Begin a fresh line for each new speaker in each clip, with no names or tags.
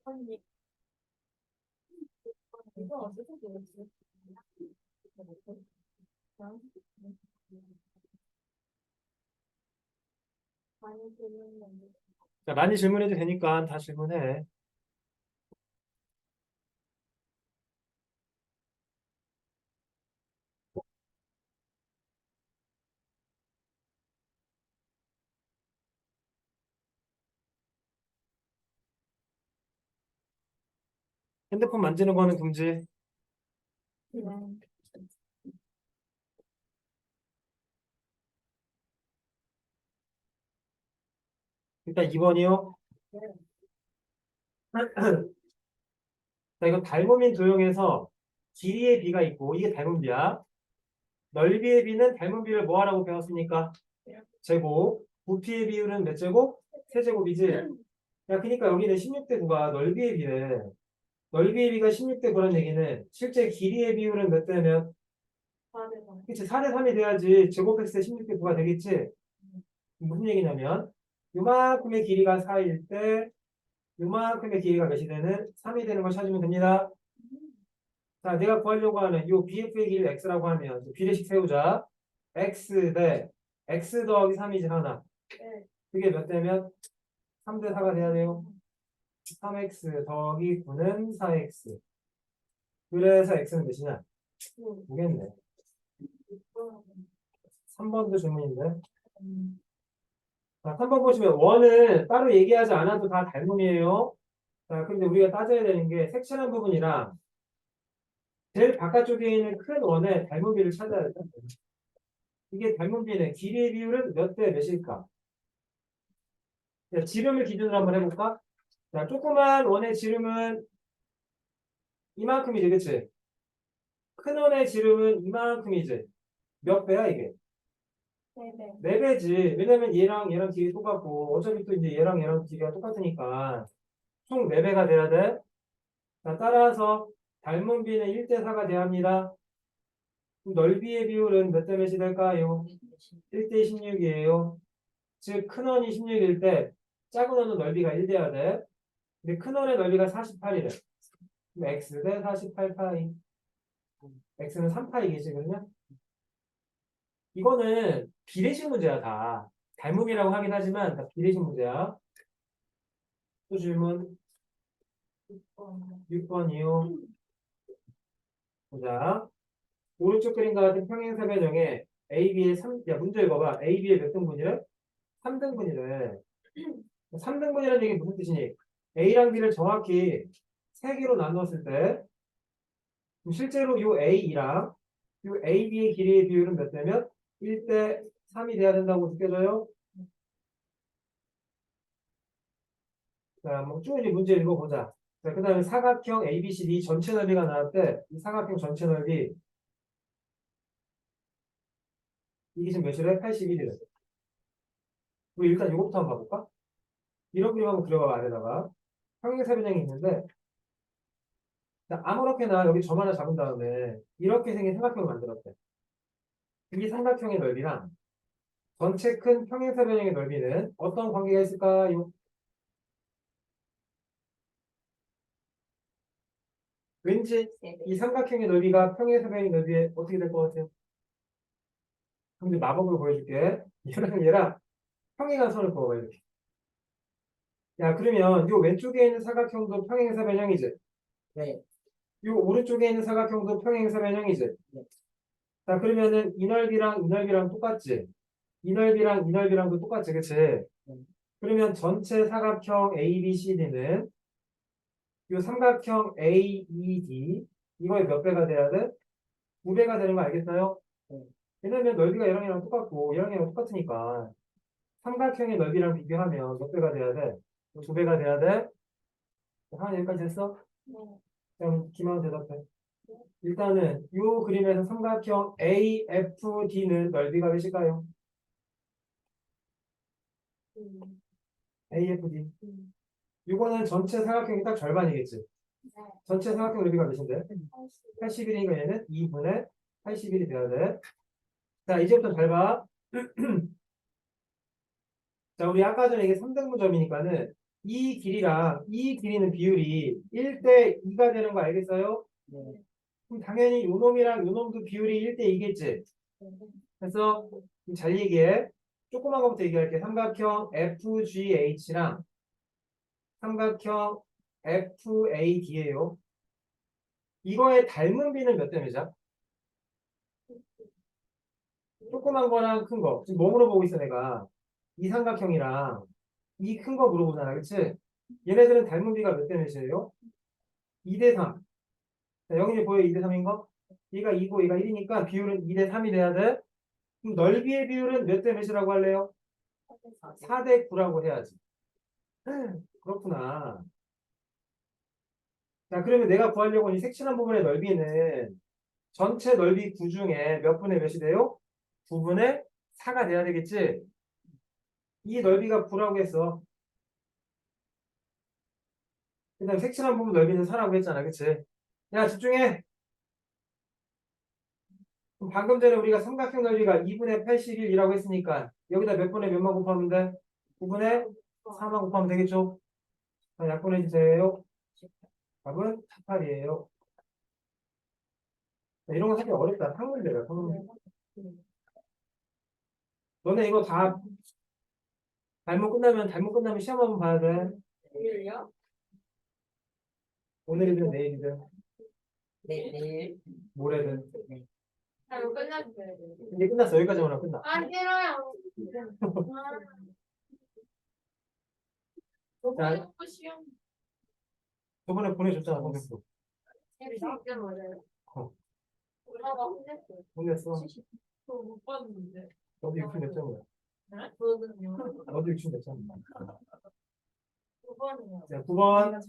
언니, 이거 어디서 배웠지? 많이 배웠는데.
자, 많이 질문해도 되니까 다 질문해. 핸드폰 만지는 거는 금지.
네.
일단 2번이요. 자, 이거 닮음인 도형에서 길이의 비가 있고 이게 닮음비야. 넓이의 비는 닮음비를 뭐 하라고 배웠습니까? 제곱. 부피의 비율은 몇 제곱? 세제곱이지. 야, 그러니까 여기는 16대 9가 넓이의 비래. 넓이의 비가 16대 9라는 얘기는 실제 길이의 비율은 몇 대면? 그치, 4대 3이 돼야지 제곱했을 때 16대 9가 되겠지. 무슨 얘기냐면 요만큼의 길이가 4일 때 요만큼의 길이가 몇이 되는 3이 되는 걸 찾으면 됩니다. 자, 내가 구하려고 하는 요 BF의 길이를 x라고 하면 비례식 세우자. x 대 x 더하기 3이지 하나.
네.
그게 몇 대면? 3대 4가 돼야 돼요. 3x 더하기 9는 4x. 그래서 x는 몇이냐? 모르겠네. 3번도 질문인데. 자, 3번 보시면 원은 따로 얘기하지 않아도 다 닮음이에요. 자, 근데 우리가 따져야 되는 게 색칠한 부분이랑 제일 바깥쪽에 있는 큰 원의 닮음비를 찾아야 돼. 이게 닮음비는 길이의 비율은 몇 대 몇일까? 자, 지름을 기준으로 한번 해볼까? 자, 조그만 원의 지름은 이만큼이지, 그치? 큰 원의 지름은 이만큼이지. 몇 배야, 이게?
네네.
4배지. 왜냐면 얘랑 얘랑 길이 똑같고, 어차피 또 이제 얘랑 얘랑 길이가 똑같으니까, 총 4배가 돼야 돼. 자, 따라서 닮음비는 1대 4가 돼야 합니다. 넓이의 비율은 몇 대 몇이 될까요? 1대 16이에요. 즉, 큰 원이 16일 때, 작은 원은 넓이가 1 돼야 돼. 근데 큰 원의 넓이가 48이래. 그럼 x 대 48파이. x는 3파이겠지, 그러면? 이거는 비례식 문제야, 다. 닮음이라고 하긴 하지만, 다 비례식 문제야. 또 질문 6번이요. 보자. 오른쪽 그림과 같은 평행사변형에 A, B의 3, 야, 문제 읽어봐. A, B의 몇 등분이래? 3등분이래. 3등분이라는 얘기 무슨 뜻이니? A랑 B를 정확히 3개로 나누었을 때, 그럼 실제로 요 A랑 요 A, B의 길이의 비율은 몇 대면? 1대 3이 돼야 된다고 느껴져요? 자, 한번 쭉 이제 문제 읽어보자. 자, 그 다음에 사각형 ABCD 전체 넓이가 나올 때, 이 사각형 전체 넓이, 이게 지금 몇이래? 81이래. 우리 일단 이거부터 한번 봐볼까? 이런 그림 한번 그려봐, 안에다가. 평행사변형이 있는데, 자, 아무렇게나 여기 점 하나 잡은 다음에, 이렇게 생긴 삼각형을 만들었대. 이 삼각형의 넓이랑 전체 큰 평행사변형의 넓이는 어떤 관계가 있을까요? 왠지 이 삼각형의 넓이가 평행사변형의 넓이에 어떻게 될 것 같아요? 그럼 이제 마법을 보여줄게. 얘랑 얘랑 평행한 선을 그어봐, 이렇게. 야, 그러면 요 왼쪽에 있는 사각형도 평행사변형이지?
네.
요 오른쪽에 있는 사각형도 평행사변형이지?
네.
자, 그러면은 이 넓이랑 이 넓이랑 똑같지? 이 넓이랑 이 넓이랑도 똑같지, 그치? 그러면 전체 사각형 ABCD는 이 삼각형 AED 이거의 몇 배가 돼야 돼? 2배가 되는 거 알겠어요?
네.
왜냐면 넓이가 얘랑 얘랑 똑같고 얘랑 얘랑 똑같으니까 삼각형의 넓이랑 비교하면 몇 배가 돼야 돼? 2배가 돼야 돼? 하나 여기까지 했어?
네.
그럼 기만 대답해. 일단은 이 그림에서 삼각형 AFD는 넓이가 몇일까요? AFD. 이거는 전체 사각형이 딱 절반이겠지. 전체 사각형 넓이가 몇인데? 81이니까 얘는 2분의 81이 돼야 돼. 자, 이제부터 잘 봐. 자, 우리 아까 전에 이게 3등분점이니까는 이 길이랑 이 길이는 비율이 1대 2가 되는 거 알겠어요? 그럼 당연히 요 놈이랑 요 놈도 비율이 1대 2겠지. 그래서 잘 얘기해. 조그만 거부터 얘기할게. 삼각형 FGH랑 삼각형 FAD예요. 이거의 닮은 비는 몇 대 몇이야? 조그만 거랑 큰 거. 지금 뭐 물어보고 있어 내가? 이 삼각형이랑 이 큰 거 물어보잖아. 그치? 얘네들은 닮은 비가 몇 대 몇이에요? 2대 3. 자, 영인이 보여 2대 3인 거? 얘가 2고 얘가 1이니까 비율은 2대 3이 돼야 돼. 그럼 넓이의 비율은 몇 대 몇이라고 할래요? 4대 9라고 해야지. 그렇구나. 자, 그러면 내가 구하려고 이 색칠한 부분의 넓이는 전체 넓이 9 중에 몇 분의 몇이 돼요? 9분의 4가 돼야 되겠지? 이 넓이가 9라고 했어. 그 다음 색칠한 부분 넓이는 4라고 했잖아. 그치? 야, 집중해! 그럼 방금 전에 우리가 삼각형 넓이가 2분의 81이라고 했으니까 여기다 몇 분의 몇만 곱하면 돼? 9분의 4만 곱하면 되겠죠? 자, 약분해 주세요. 답은 18이에요. 이런 거 사실 어렵다. 학문제야, 학문제. 너네 이거 다 달모 끝나면 시험 한번 봐야 돼.
비율요?
오늘이든 내일이든
내일.
모레든.
잘 끝났어요.
이제 끝났어. 여기까지만 하면 끝나.
아, 싫어요.
자,
시험.
저번에 보내줬잖아, 선생님.
진짜 맞아요.
어.
엄마가 혼냈어요.
보냈어.
저못 봤는데.
너도 60 몇 점이야?
저는요.
너도 60 몇 점이야?
9번이요.
자, 9번.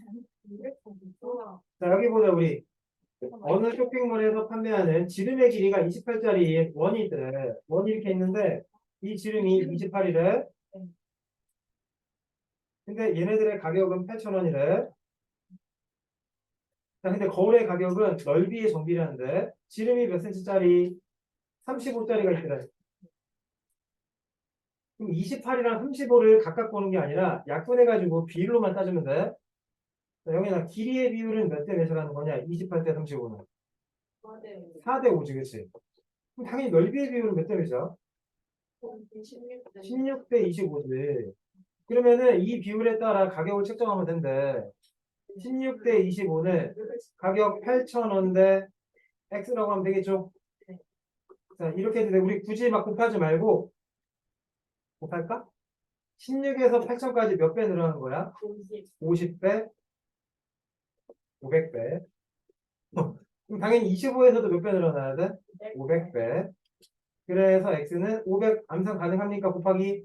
자, 여기 보자, 우리. 어느 쇼핑몰에서 판매하는 지름의 길이가 28짜리 원이 있대. 원이 이렇게 있는데, 이 지름이 28이래. 근데 얘네들의 가격은 8,000원이래. 자, 근데 거울의 가격은 넓이의 정비라는데, 지름이 몇 센치짜리? 35짜리가 있더래. 그럼 28이랑 35를 각각 보는 게 아니라 약분해가지고 비율로만 따지면 돼. 자, 영희나 길이의 비율은 몇 대 몇이라는 거냐? 28대 35는. 4대 5지, 그치? 그럼 당연히 넓이의 비율은 몇 대 몇이야? 16대 25지. 그러면은 이 비율에 따라 가격을 책정하면 된대. 16대 25는 가격 8,000원 대 X라고 하면 되겠죠? 자, 이렇게 해도 돼. 우리 굳이 막 곱하지 말고 곱할까? 16에서 8,000까지 몇 배 늘어나는 거야? 50배, 500배. 그럼 당연히 25에서도 몇 배 늘어나야 돼? 500배. 그래서 X는 500 암산 가능합니까? 곱하기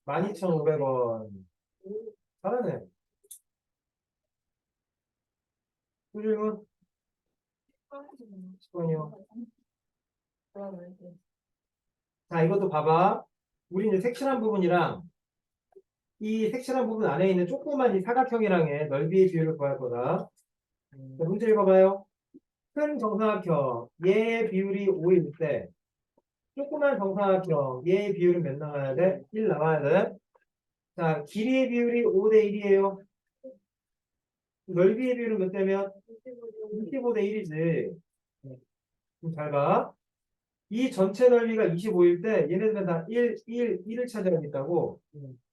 12,500원. 잘하네. 또 질문? 10번이요. 자, 이것도 봐봐. 우리 이제 색칠한 부분이랑 이 색칠한 부분 안에 있는 조그만 이 사각형이랑의 넓이의 비율을 구할 거다. 자, 문제 읽어봐요. 큰 정사각형, 얘의 비율이 5일 때, 조그만 정사각형, 얘의 비율은 몇 나와야 돼? 1 나와야 돼. 자, 길이의 비율이 5대 1이에요. 넓이의 비율은 몇 대면? 25대 1이지. 그럼 잘 봐. 이 전체 넓이가 25일 때 얘네들은 다 1, 1, 1을 차지하겠다고.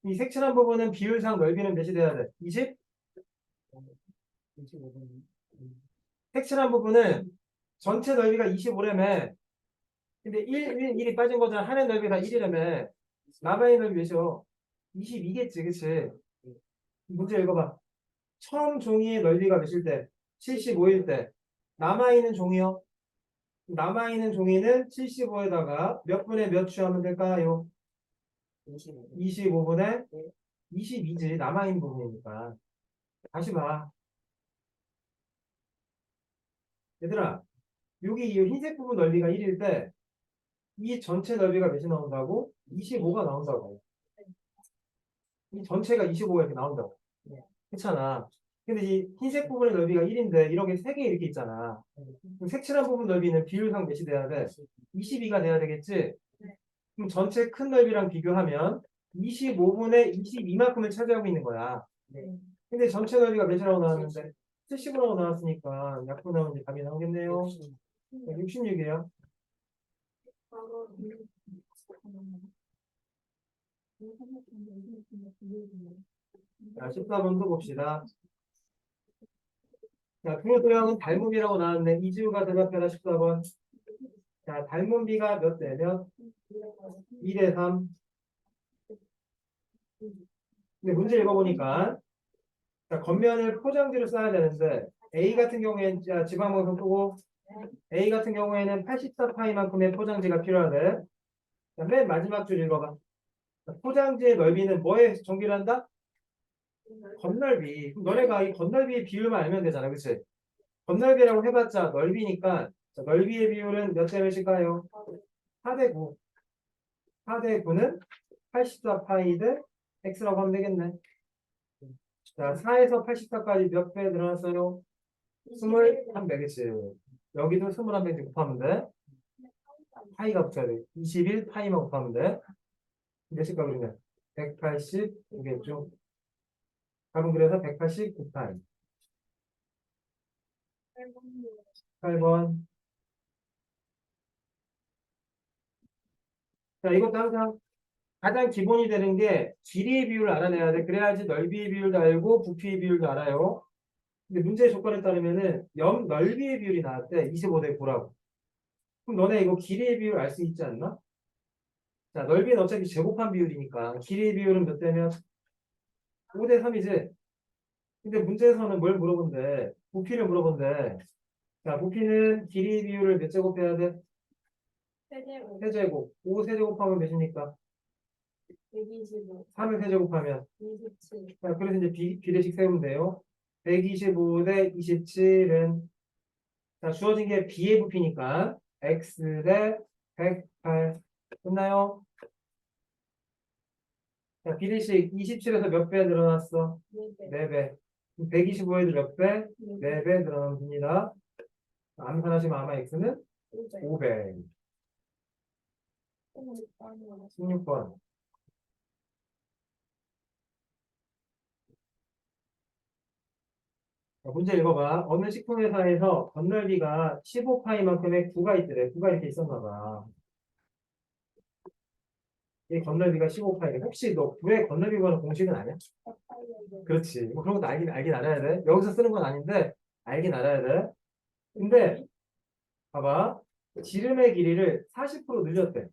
이 색칠한 부분은 비율상 넓이는 몇이 돼야 돼? 20? 25분. 색칠한 부분은 전체 넓이가 25라며. 근데 1, 1, 1이 빠진 거잖아. 한의 넓이가 1이라며. 남아있는 넓이 몇이요? 22겠지, 그치? 문제 읽어봐. 처음 종이의 넓이가 몇일 때? 75일 때. 남아있는 종이요? 남아있는 종이는 75에다가 몇 분의 몇 취하면 될까요? 25분의 22지. 남아있는 부분이니까. 다시 봐. 얘들아, 여기 이 흰색 부분 넓이가 1일 때, 이 전체 넓이가 몇이 나온다고? 25가 나온다고. 이 전체가 25가 이렇게 나온다고. 그렇잖아. 근데 이 흰색 부분의 넓이가 1인데, 이렇게 3개 이렇게 있잖아. 그럼 색칠한 부분 넓이는 비율상 몇이 돼야 돼? 22가 돼야 되겠지? 그럼 전체 큰 넓이랑 비교하면 25분의 22만큼을 차지하고 있는 거야.
네.
근데 전체 넓이가 몇이라고 나왔는데 70이라고 나왔으니까 약분하면 이제 답이 나오겠네요. 66이에요. 자, 14번도 봅시다. 자, 분모 도형은 닮음이라고 나왔는데 이지우가 대답해라 14번. 자, 닮은 비가 몇 대 몇? 2대 3. 근데 문제 읽어보니까 자, 겉면을 포장지로 써야 되는데 A 같은 경우에는 자, 지방방송 끄고 A 같은 경우에는 84파이만큼의 포장지가 필요하대. 자, 맨 마지막 줄 읽어봐. 자, 포장지의 넓이는 뭐에 정비를 한다? 겉넓이. 그럼 너네가 이 겉넓이의 비율만 알면 되잖아. 그치? 겉넓이라고 해봤자 넓이니까 자, 넓이의 비율은 몇 대 몇일까요? 4대 9. 4대 9는 84파이 대 x라고 하면 되겠네. 자, 4에서 84까지 몇 배 늘어났어요? 21배, 그치? 여기도 21배 곱하면 돼. 파이가 붙여야 돼. 21 파이만 곱하면 돼. 몇일까 그러면? 180이겠죠? 답은 그래서 189파이. 8번. 자, 이것도 항상 가장 기본이 되는 게 길이의 비율을 알아내야 돼. 그래야지 넓이의 비율도 알고 부피의 비율도 알아요. 근데 문제의 조건에 따르면은 넓이의 비율이 나왔대. 25대 9라고. 그럼 너네 이거 길이의 비율 알 수 있지 않나? 자, 넓이는 어차피 제곱한 비율이니까 길이의 비율은 몇 대면 5대 3이지. 근데 문제에서는 뭘 물어본대? 부피를 물어본대. 자, 부피는 길이의 비율을 몇 제곱해야 돼?
세제곱,
세제곱. 5 세제곱하면 몇입니까?
125,
3을 세제곱하면.
27,
자, 그래서 이제 비례식 세우면 돼요. 125 대 27은 자, 주어진 게 b의 부피니까 x 대 108 끝나요? 자, 비례식 27에서 몇 배 늘어났어?
4배,
4배. 125에도 몇 배?
4배,
4배 늘어납니다. 암산하시면 아마 x는 500. 16번. 자, 문제 읽어봐. 어느 식품회사에서 건널비가 15파이만큼의 구가 있더래. 구가 이렇게 있었나 봐. 이 건널비가 15파이. 혹시 너 구의 건널비 구하는 공식은 아냐? 그렇지. 뭐 그런 것도 알긴 알아야 돼. 여기서 쓰는 건 아닌데 알긴 알아야 돼. 근데 봐봐. 지름의 길이를 40% 늘렸대.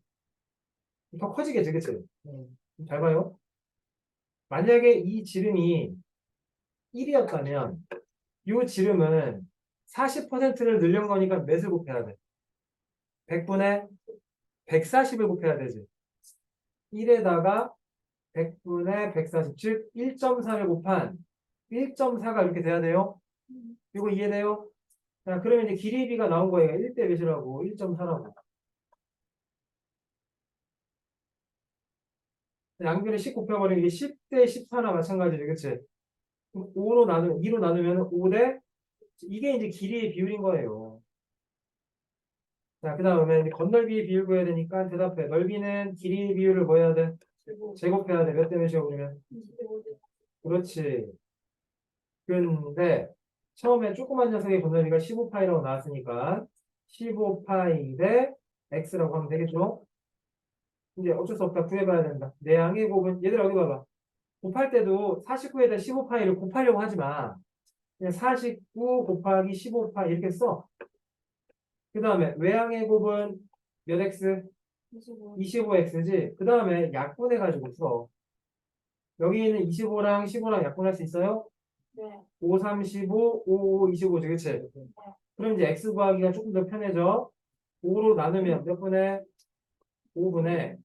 더 커지겠지, 그치? 잘 봐요. 만약에 이 지름이 1이었다면 이 지름은 40%를 늘린 거니까 몇을 곱해야 돼? 100분의 140을 곱해야 되지. 1에다가 100분의 140, 즉 1.4를 곱한 1.4가 이렇게 돼야 돼요. 이거 이해돼요? 자, 그러면 이제 길이비가 나온 거예요. 1대 몇이라고? 1.4라고. 양변에 10 곱해버리면 이게 10대 14나 마찬가지지, 그치? 5로 나누면, 2로 나누면 5대, 이게 이제 길이의 비율인 거예요. 자, 그 다음에 건널비의 비율 구해야 되니까 대답해. 넓이는 길이의 비율을 뭐 해야 돼? 제곱해야 돼. 몇 대 몇이야, 그러면?
25대,
그렇지. 근데 처음에 조그만 녀석의 건널비가 15파이라고 나왔으니까 15파이 대 x라고 하면 되겠죠? 이제 어쩔 수 없다. 구해봐야 된다. 내 양의 곱은 얘들아 여기 봐봐. 곱할 때도 49에다 15파이를 곱하려고 하지 마. 그냥 49 곱하기 15파이 이렇게 써. 그 다음에 외양의 곱은 몇 x?
25,
25x지. 그 다음에 약분해가지고 써. 여기 있는 25랑 15랑 약분할 수 있어요?
네,
5, 3, 15, 5, 5, 25지, 그치? 그럼 이제 x 구하기가 조금 더 편해져. 5로 나누면 몇 분의? 5분의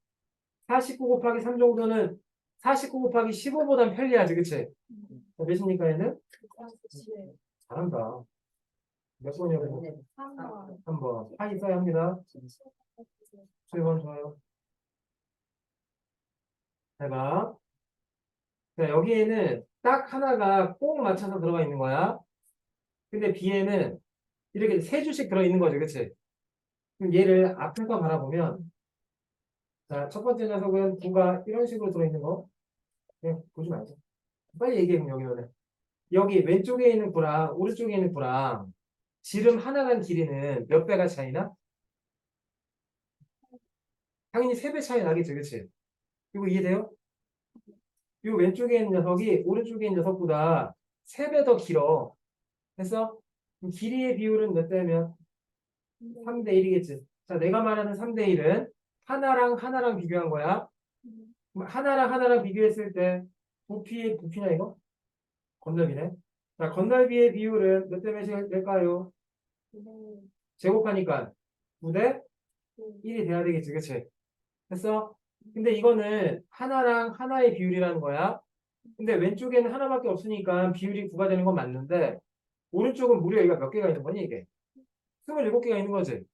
49 곱하기 3 정도는 49 곱하기 15보단 편리하지, 그치? 몇입니까, 얘는?
37,
잘한다. 몇 번이라고?
3번,
3번. 파이 써야 합니다. 7번 좋아요. 해봐. 자, 여기에는 딱 하나가 꼭 맞춰서 들어가 있는 거야. 근데 B에는 이렇게 세 줄씩 들어있는 거지, 그치? 그럼 얘를 앞에서 바라보면, 자, 첫 번째 녀석은 9가 이런 식으로 들어있는 거. 그냥 보지 말자. 빨리 얘기해, 그럼 여기는. 여기 왼쪽에 있는 구랑 오른쪽에 있는 구랑 지름 하나간 길이는 몇 배가 차이나? 당연히 3배 차이 나겠지, 그치? 이거 이해돼요? 이 왼쪽에 있는 녀석이 오른쪽에 있는 녀석보다 3배 더 길어. 됐어? 그럼 길이의 비율은 몇 대면? 3대 1이겠지. 자, 내가 말하는 3대 1은 하나랑 하나랑 비교한 거야. 그럼 하나랑 하나랑 비교했을 때 부피냐 이거? 건널비네. 자, 건널비의 비율은 몇 대 몇이 될까요? 제곱하니까 9대 1이 돼야 되겠지, 그치? 됐어? 근데 이거는 하나랑 하나의 비율이라는 거야. 근데 왼쪽에는 하나밖에 없으니까 비율이 9가 되는 건 맞는데 오른쪽은 무려 여기가 몇 개가 있는 거니 이게? 27개가 있는 거지.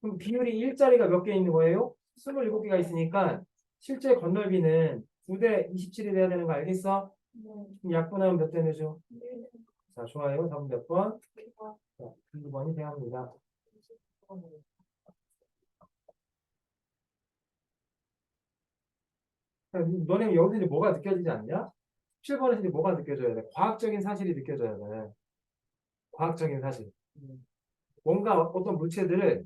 그럼 비율이 1짜리가 몇 개 있는 거예요? 27개가 있으니까 실제 건널비는 9대 27이 돼야 되는 거 알겠어? 그럼 약분하면 몇 대 내죠? 자, 좋아요. 답은 몇 번? 자, 2번이 돼야 합니다. 자, 너네 여기서 이제 뭐가 느껴지지 않냐? 7번에서 이제 뭐가 느껴져야 돼? 과학적인 사실이 느껴져야 돼. 과학적인 사실. 뭔가 어떤 물체들을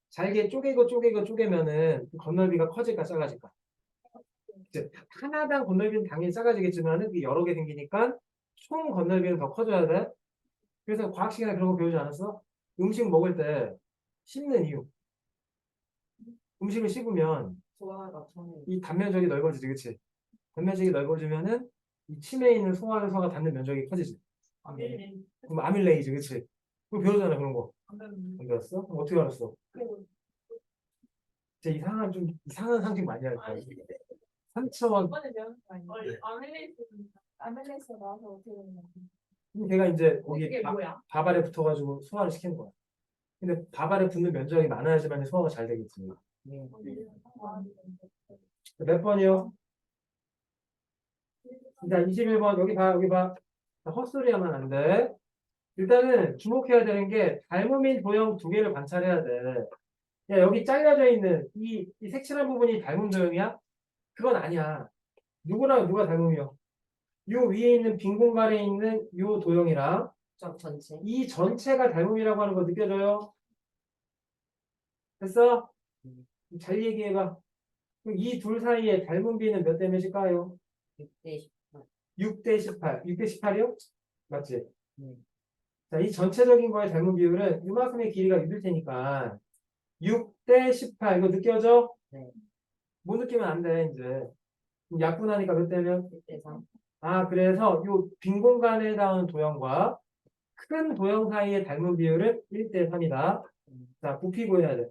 잘게 쪼개면은 그 건널비가 커질까 작아질까? 이제 하나당 건널비는 당연히 작아지겠지만은 그게 여러 개 생기니까 총 건널비는 더 커져야 돼. 그래서 과학 시간에 그런 거 배우지 않았어? 음식 먹을 때 씹는 이유. 음식을 씹으면
소화가 처음에
이 단면적이 넓어지지, 그치? 단면적이 넓어지면은 이 침에 있는 소화효소가 닿는 면적이 커지지. 그럼 아밀레이즈, 그치? 그거 배우잖아, 그런 거. 안 배웠어? 그럼 어떻게 알았어? 진짜 이상한 상식 많이 할 거야. 3차원.
아멜레이스 나와서 어떻게 되는 거야?
걔가 이제 거기
이게 뭐야?
밥알에 붙어가지고 소화를 시키는 거야. 근데 밥알에 붙는 면적이 많아야지만 소화가 잘 되겠지. 몇 번이요? 일단 21번 여기 봐, 여기 봐. 헛소리 하면 안 돼. 일단은 주목해야 되는 게 닮음인 도형 2개를 관찰해야 돼. 야, 여기 잘려져 있는 이 색칠한 부분이 닮은 도형이야? 그건 아니야. 누구랑 누가 닮음이요? 요 위에 있는 빈 공간에 있는 요 도형이랑
전체
이 전체가 닮음이라고 하는 거 느껴져요? 됐어? 잘 얘기해봐. 그럼 이 둘 사이에 닮은 비는 몇 대 몇일까요?
6대 18.
6대 18. 6대 18이요? 맞지?
네.
자, 이 전체적인 거의 닮은 비율은 이만큼의 길이가 6일 테니까 6대 18. 이거 느껴져?
네.
못 느끼면 안 돼, 이제. 그럼 약분하니까 몇 대면?
6대 3.
아, 그래서 요 빈 공간에 닿은 도형과 큰 도형 사이의 닮은 비율은 1대 3이다. 자, 부피 구해야 돼.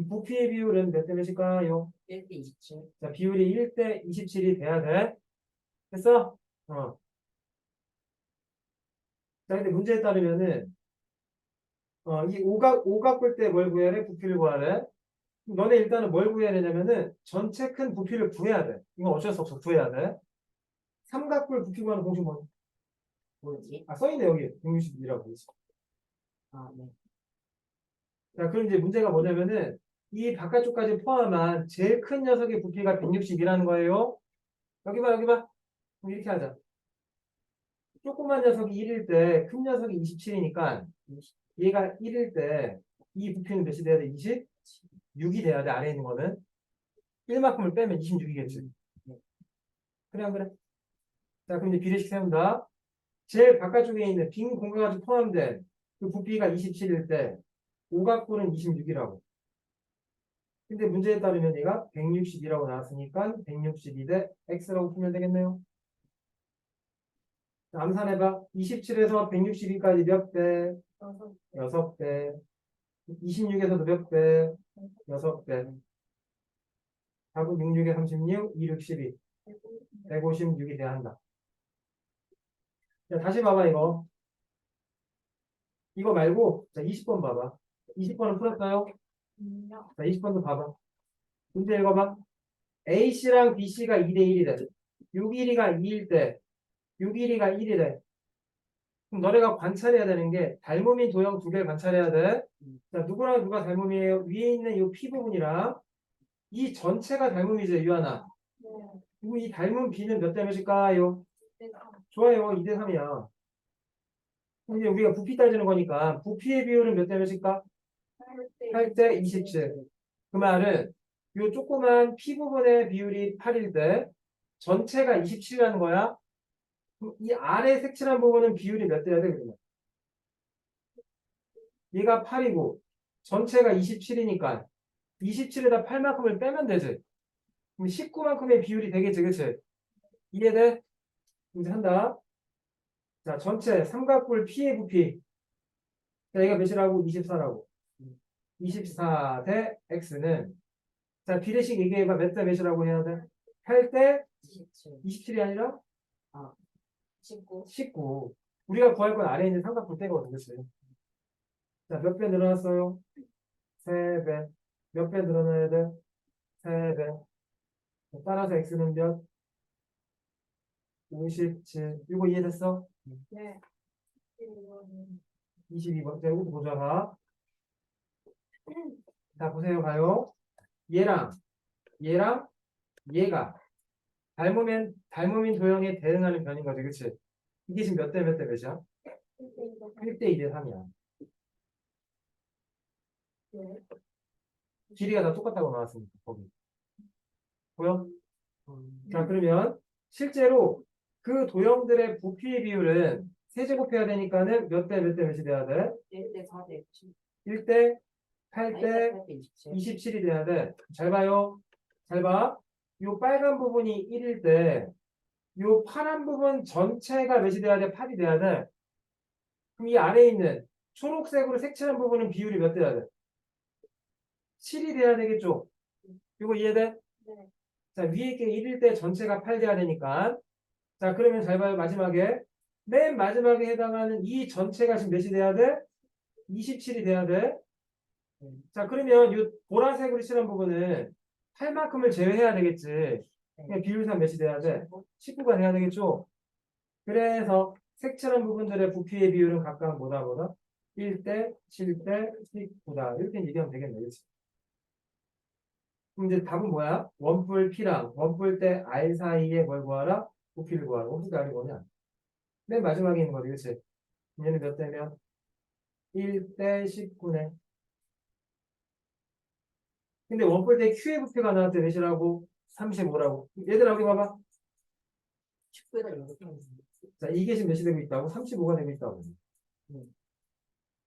부피의 비율은 몇 대 몇일까요?
1대 27.
자, 비율이 1대 27이 돼야 돼. 됐어? 어. 자, 근데 문제에 따르면은, 이 오각 볼 때 뭘 구해야 돼? 부피를 구하래. 너네 일단은 뭘 구해야 되냐면은, 전체 큰 부피를 구해야 돼. 이건 어쩔 수 없어. 구해야 돼. 삼각뿔 부피 구하는 공식 뭐?
뭐지?
아, 써있네, 여기. 160이라고.
아, 네.
자, 그럼 이제 문제가 뭐냐면은, 이 바깥쪽까지 포함한 제일 큰 녀석의 부피가 160이라는 거예요. 여기 봐, 여기 봐. 그럼 이렇게 하자. 조그만 녀석이 1일 때, 큰 녀석이 27이니까, 얘가 1일 때, 이 부피는 몇이 돼야 돼? 26이 돼야 돼, 안에 있는 거는. 1만큼을 빼면 26이겠지. 그래, 안 그래? 자, 그럼 이제 비례식 세운다. 제일 바깥쪽에 있는 빈 공간까지 포함된 그 부피가 27일 때, 오각분은 26이라고. 근데 문제에 따르면 얘가 160이라고 나왔으니까 162 대 x라고 풀면 되겠네요. 자, 암산해봐. 27에서 162까지 몇 배? 6배. 26에서도 몇 배? 6배. 답은 66에 36, 26, 12. 156이 돼야 한다. 자, 다시 봐봐, 이거. 이거 말고, 자, 20번 봐봐. 20번은 풀었어요? 자, 20번도 봐봐. 문제 읽어봐. A씨랑 B씨가 2대 1이래. 6일이가 2일 때, 6일이가 1이래. 그럼 너네가 관찰해야 되는 게 닮음인 도형 2개를 관찰해야 돼. 자, 누구랑 누가 닮음이에요? 위에 있는 이 P 부분이랑 이 전체가 닮음이죠, 유하나. 그리고 이 닮은 B는 몇 대 몇일까요? 좋아요. 2대 3이야. 근데 우리가 부피 따지는 거니까 부피의 비율은 몇 대 몇일까? 8대 27. 그 말은 이 조그만 P 부분의 비율이 8일 때 전체가 27이라는 거야. 그럼 이 아래 색칠한 부분은 비율이 몇 대야 돼? 그러면 얘가 8이고 전체가 27이니까 27에다 8만큼을 빼면 되지. 그럼 19만큼의 비율이 되겠지, 그치? 이해돼? 이제 한다. 자, 전체 삼각뿔 P의 부피. 자, 얘가 몇이라고? 24라고. 24 대 X는 자, 비례식 얘기해봐. 몇 대 몇이라고 해야 돼? 8대
27.
27이 아니라
19.
19. 우리가 구할 건 아래에 있는 삼각뿔 빼거든, 그치? 자, 몇 배 늘어났어요? 3배. 몇 배 늘어나야 돼? 3배. 따라서 X는 몇? 57. 이거 이해됐어?
네. 이거는
22번. 자, 이것도 보자가. 자, 보세요. 가요. 얘랑 얘가 닮음인 도형에 대응하는 변인 거지, 그치? 이게 지금 몇 대 몇 대 몇이야? 1대 2대 3이야.
네.
길이가 다 똑같다고 나왔으니까, 거기. 보여? 자, 그러면 실제로 그 도형들의 부피의 비율은 세제곱해야 되니까는 몇 대 몇 대 몇이 돼야 돼?
1대 4대 7.
1대 8대
8대 27.
27이 돼야 돼. 잘 봐요. 잘 봐. 요 빨간 부분이 1일 때, 요 파란 부분 전체가 몇이 돼야 돼? 8이 돼야 돼. 그럼 이 아래에 있는 초록색으로 색칠한 부분은 비율이 몇 돼야 돼? 7이 돼야 되겠죠? 이거 이해돼?
네.
자, 위에 있게 1일 때 전체가 8 돼야 되니까. 자, 그러면 잘 봐요. 마지막에. 맨 마지막에 해당하는 이 전체가 지금 몇이 돼야 돼? 27이 돼야 돼. 자, 그러면 이 보라색으로 칠한 부분은 8만큼을 제외해야 되겠지. 그냥 비율상 몇이 돼야 돼? 19가 돼야 되겠죠? 그래서 색칠한 부분들의 부피의 비율은 각각 뭐다? 1대 7대 19다. 이렇게 얘기하면 되겠네. 그치? 그럼 이제 답은 뭐야? 원뿔 P랑 원뿔 대 R 사이에 뭘 구하라? 부피를 구하라. 어떻게 알이 뭐냐? 맨 마지막에 있는 거지. 그치? 얘는 몇 대면? 1대 19네. 근데 원뿔 대 Q의 부피가 나한테 몇이라고? 35라고. 얘들아, 여기 봐봐.
19에다 이렇게 하면
자, 이게 지금 몇이 되고 있다고? 35가 되고 있다고.
음.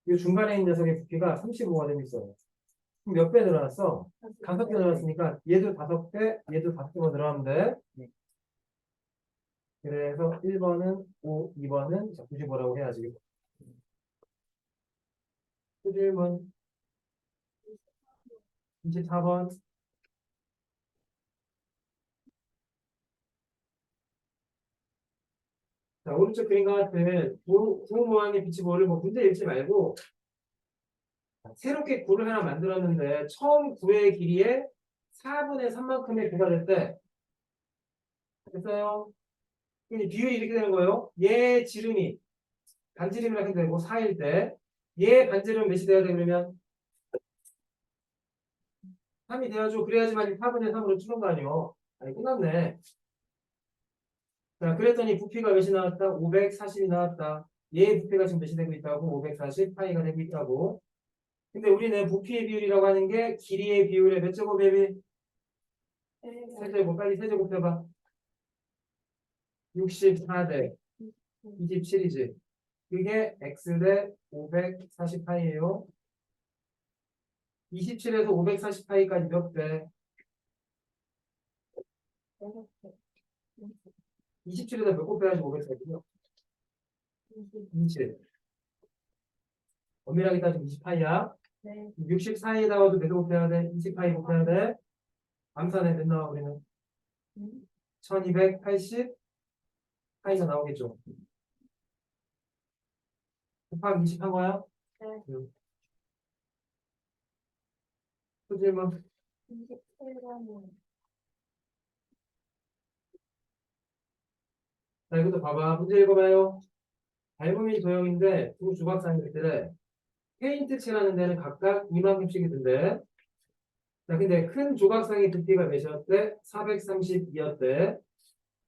이 중간에 있는 녀석의 부피가 35가 되고 있어요. 그럼 몇 배 늘어났어? 5배 늘어났으니까 얘도 5배, 얘도 5배만 늘어나면 돼.
네.
그래서 1번은 5, 2번은 95라고 해야지. 또 질문 24번. 자, 오른쪽 그림과 같은 구 모양의 빛이 뭐를 뭐 문제 읽지 말고 새롭게 구를 하나 만들었는데 처음 구의 길이에 4분의 3만큼의 구가 됐대. 됐어요? 근데 비율이 이렇게 되는 거예요. 얘 지름이 반지름이라 해도 되고 4일 때 얘 반지름 몇이 돼야 돼 그러면 3이 돼야죠. 그래야지만 4분의 3으로 줄은 거 아니에요. 아니 끝났네. 자, 그랬더니 부피가 몇이 나왔다? 540이 나왔다. 얘의 부피가 지금 몇이 되고 있다고? 540 파이가 되고 있다고. 근데 우리는 부피의 비율이라고 하는 게 길이의 비율의 몇 제곱 대비? 세제곱. 빨리 세제곱 해봐. 64대 27이지. 그게 x 대 540파이예요. 27에서 540파이까지 몇 배? 27에다 몇 곱해야지 540이요? 27. 엄밀하게 따지면 20파이야.
네.
64에다가도 몇 곱해야 돼? 20파이 곱해야 돼. 암산에 몇 나와 우리는? 1280 파이가 나오겠죠. 곱하기 20 한 거야?
네.
또 질문.
27번은
자, 이것도 봐봐. 문제 읽어봐요. 닮음이 도형인데 두 조각상들에 페인트 칠하는 데는 각각 이만큼씩이던데. 자, 근데 큰 조각상의 두께가 몇이었대? 432였대.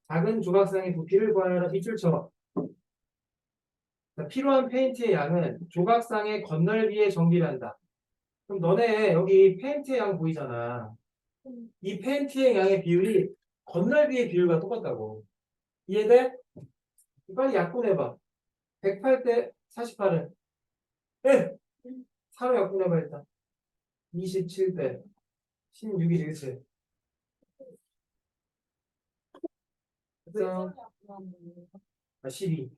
작은 조각상의 부피를 구하여라. 밑줄쳐. 자, 필요한 페인트의 양은 조각상의 건널비에 정비한다. 그럼 너네 여기 페인트의 양 보이잖아. 이 페인트의 양의 비율이 건널비의 비율과 똑같다고. 이해돼? 빨리 약분해봐. 108대 48은? 예! 4로 약분해봐 일단. 27대 16이지 그치? 그래서 12.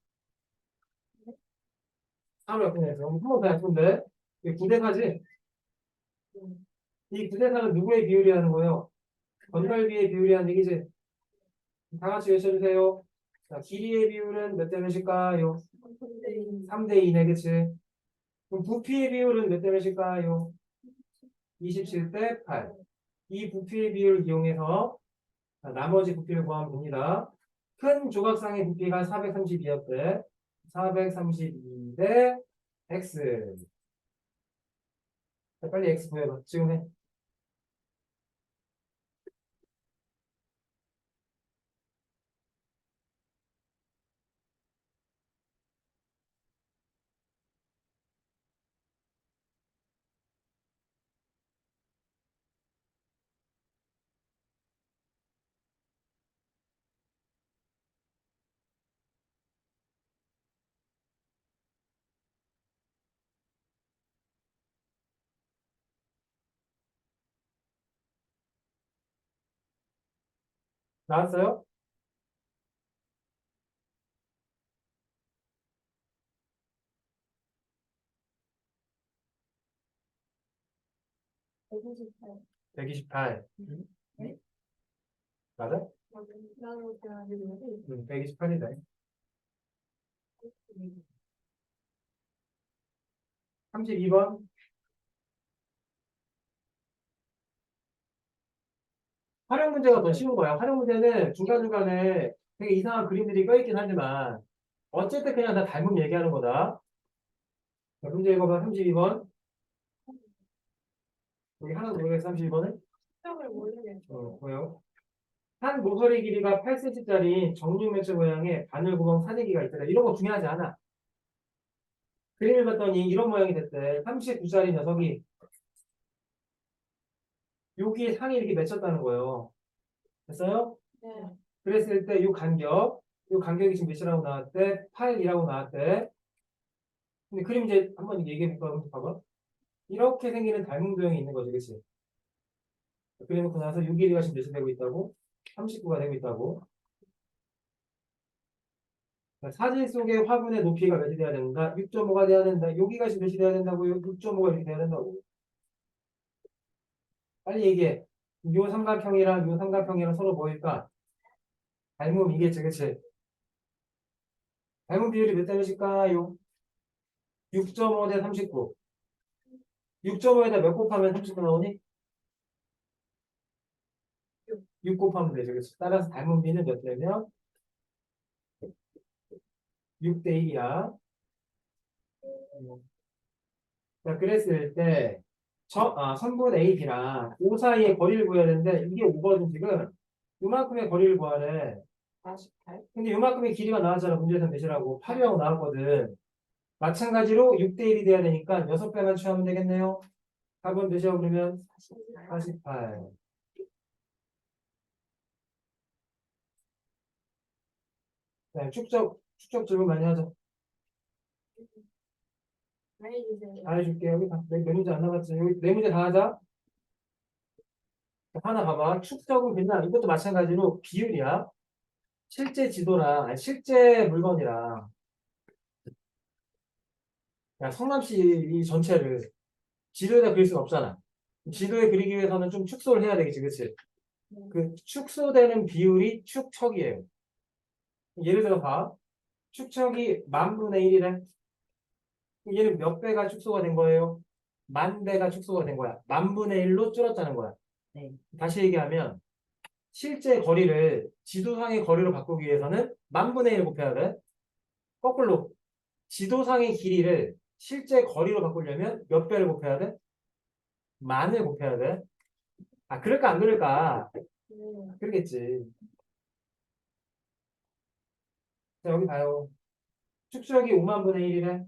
4로 약분해서. 한 번 더 약분돼. 이게 9대 4지? 이 9대 4는 누구의 비율이 하는 거예요? 건널비의 비율이 하는 얘기지? 다 같이 외쳐주세요. 자, 길이의 비율은 몇 대 몇일까요? 3대 2네, 그치? 그럼 부피의 비율은 몇 대 몇일까요? 27대 8. 이 부피의 비율을 이용해서 나머지 부피를 구하면 됩니다. 큰 조각상의 부피가 432였대. 432 대 x. 자, 빨리 x 구해봐. 지금 해. 나왔어요?
백이십팔.
128.
네?
맞아?
나로 대하는
128이다. 32번. 활용 문제가 더 쉬운 거야. 활용 문제는 중간중간에 되게 이상한 그림들이 껴있긴 하지만 어쨌든 그냥 다 닮은 얘기하는 거다. 자, 문제 읽어봐. 32번. 여기 하나 모르겠어. 32번은?
특정을 모르겠어.
뭐요? 한 모서리 길이가 8cm짜리 정육면체 모양의 바늘 구멍 사대기가 있더라. 이런 거 중요하지 않아. 그림을 봤더니 이런 모양이 됐대. 39짜리 녀석이 여기에 상이 이렇게 맺혔다는 거예요. 됐어요?
네.
그랬을 때 이 간격이 지금 몇이라고 나왔대? 8이라고 나왔대. 근데 그림 이제 한번 얘기해 볼까? 봐봐. 이렇게 생기는 닮은 도형이 있는 거지, 그치? 그래놓고 나서 6일이가 지금 몇이 되고 있다고? 39가 되고 있다고. 사진 속의 화분의 높이가 몇이 돼야 된다? 6.5가 돼야 된다. 여기가 지금 몇이 돼야 된다고요? 6.5가 이렇게 돼야 된다고. 빨리 얘기해. 요 삼각형이랑 요 삼각형이랑 서로 뭐일까? 닮음 이겠지, 그치? 닮음 비율이 몇 대 몇일까요? 6.5 대 39. 6.5에다 몇 곱하면 39 나오니? 6 곱하면 되죠. 그치? 따라서 닮은 비는 몇 대면? 6대 1이야. 자, 그랬을 때, 선분 A, B랑 O 사이의 거리를 구해야 되는데, 이게 5거든, 지금. 요만큼의 거리를 구하래.
48.
근데 요만큼의 길이가 나왔잖아. 문제에서 몇이라고. 8이라고 나왔거든. 마찬가지로 6대 1이 돼야 되니까 6배만 취하면 되겠네요. 답은 몇이라고 그러면? 48. 네, 축적 질문 많이 하죠.
해주세요.
다 해줄게. 여기 네 문제 안 나갔지. 여기 네 문제 다 하자. 하나 봐봐. 축적은 그냥 이것도 마찬가지로 비율이야. 실제 지도랑, 아니, 실제 물건이랑. 야, 성남시 이 전체를 지도에다 그릴 수는 없잖아. 지도에 그리기 위해서는 좀 축소를 해야 되겠지, 그치? 그 축소되는 비율이 축척이에요. 예를 들어 봐. 축척이 10,000분의 1이래. 얘는 몇 배가 축소가 된 거예요? 10,000배가 축소가 된 거야. 10,000분의 1로 줄었다는 거야.
네.
다시 얘기하면 실제 거리를 지도상의 거리로 바꾸기 위해서는 10,000분의 1 곱해야 돼. 거꾸로 지도상의 길이를 실제 거리로 바꾸려면 몇 배를 곱해야 돼? 만을 곱해야 돼. 아, 그럴까 안 그럴까?
네.
그러겠지. 자, 여기 봐요. 축적이 5만 분의 1이래.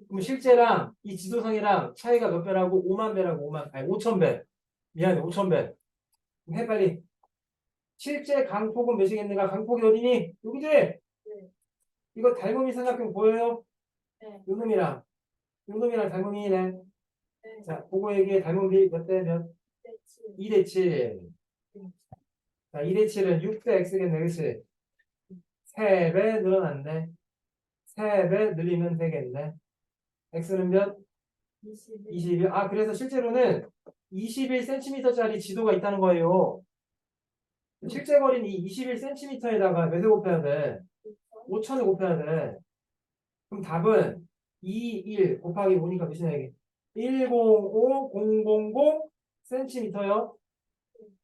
그럼 실제랑 이 지도상이랑 차이가 몇 배라고? 5만 배라고, 5천 배. 미안해, 5천 배. 해, 빨리. 실제 강폭은 몇이겠는가? 강폭이 어디니? 여기지? 이거 닮음이 삼각형 보여요?
네.
요놈이랑 닮음이네.
네.
자, 보고 얘기해. 닮음비 몇 대 몇?
네.
2대 7. 자, 2대 7은 6대 x겠네, 그치? 3배 늘어났네. 3배 늘리면 되겠네. x는 몇? 21. 아, 그래서 실제로는 21cm짜리 지도가 있다는 거예요. 실제 거리는 이 21cm에다가 몇을 곱해야 돼? 5천을 곱해야 돼. 그럼 답은 21 곱하기 5니까 몇이냐 이게? 105000 cm요.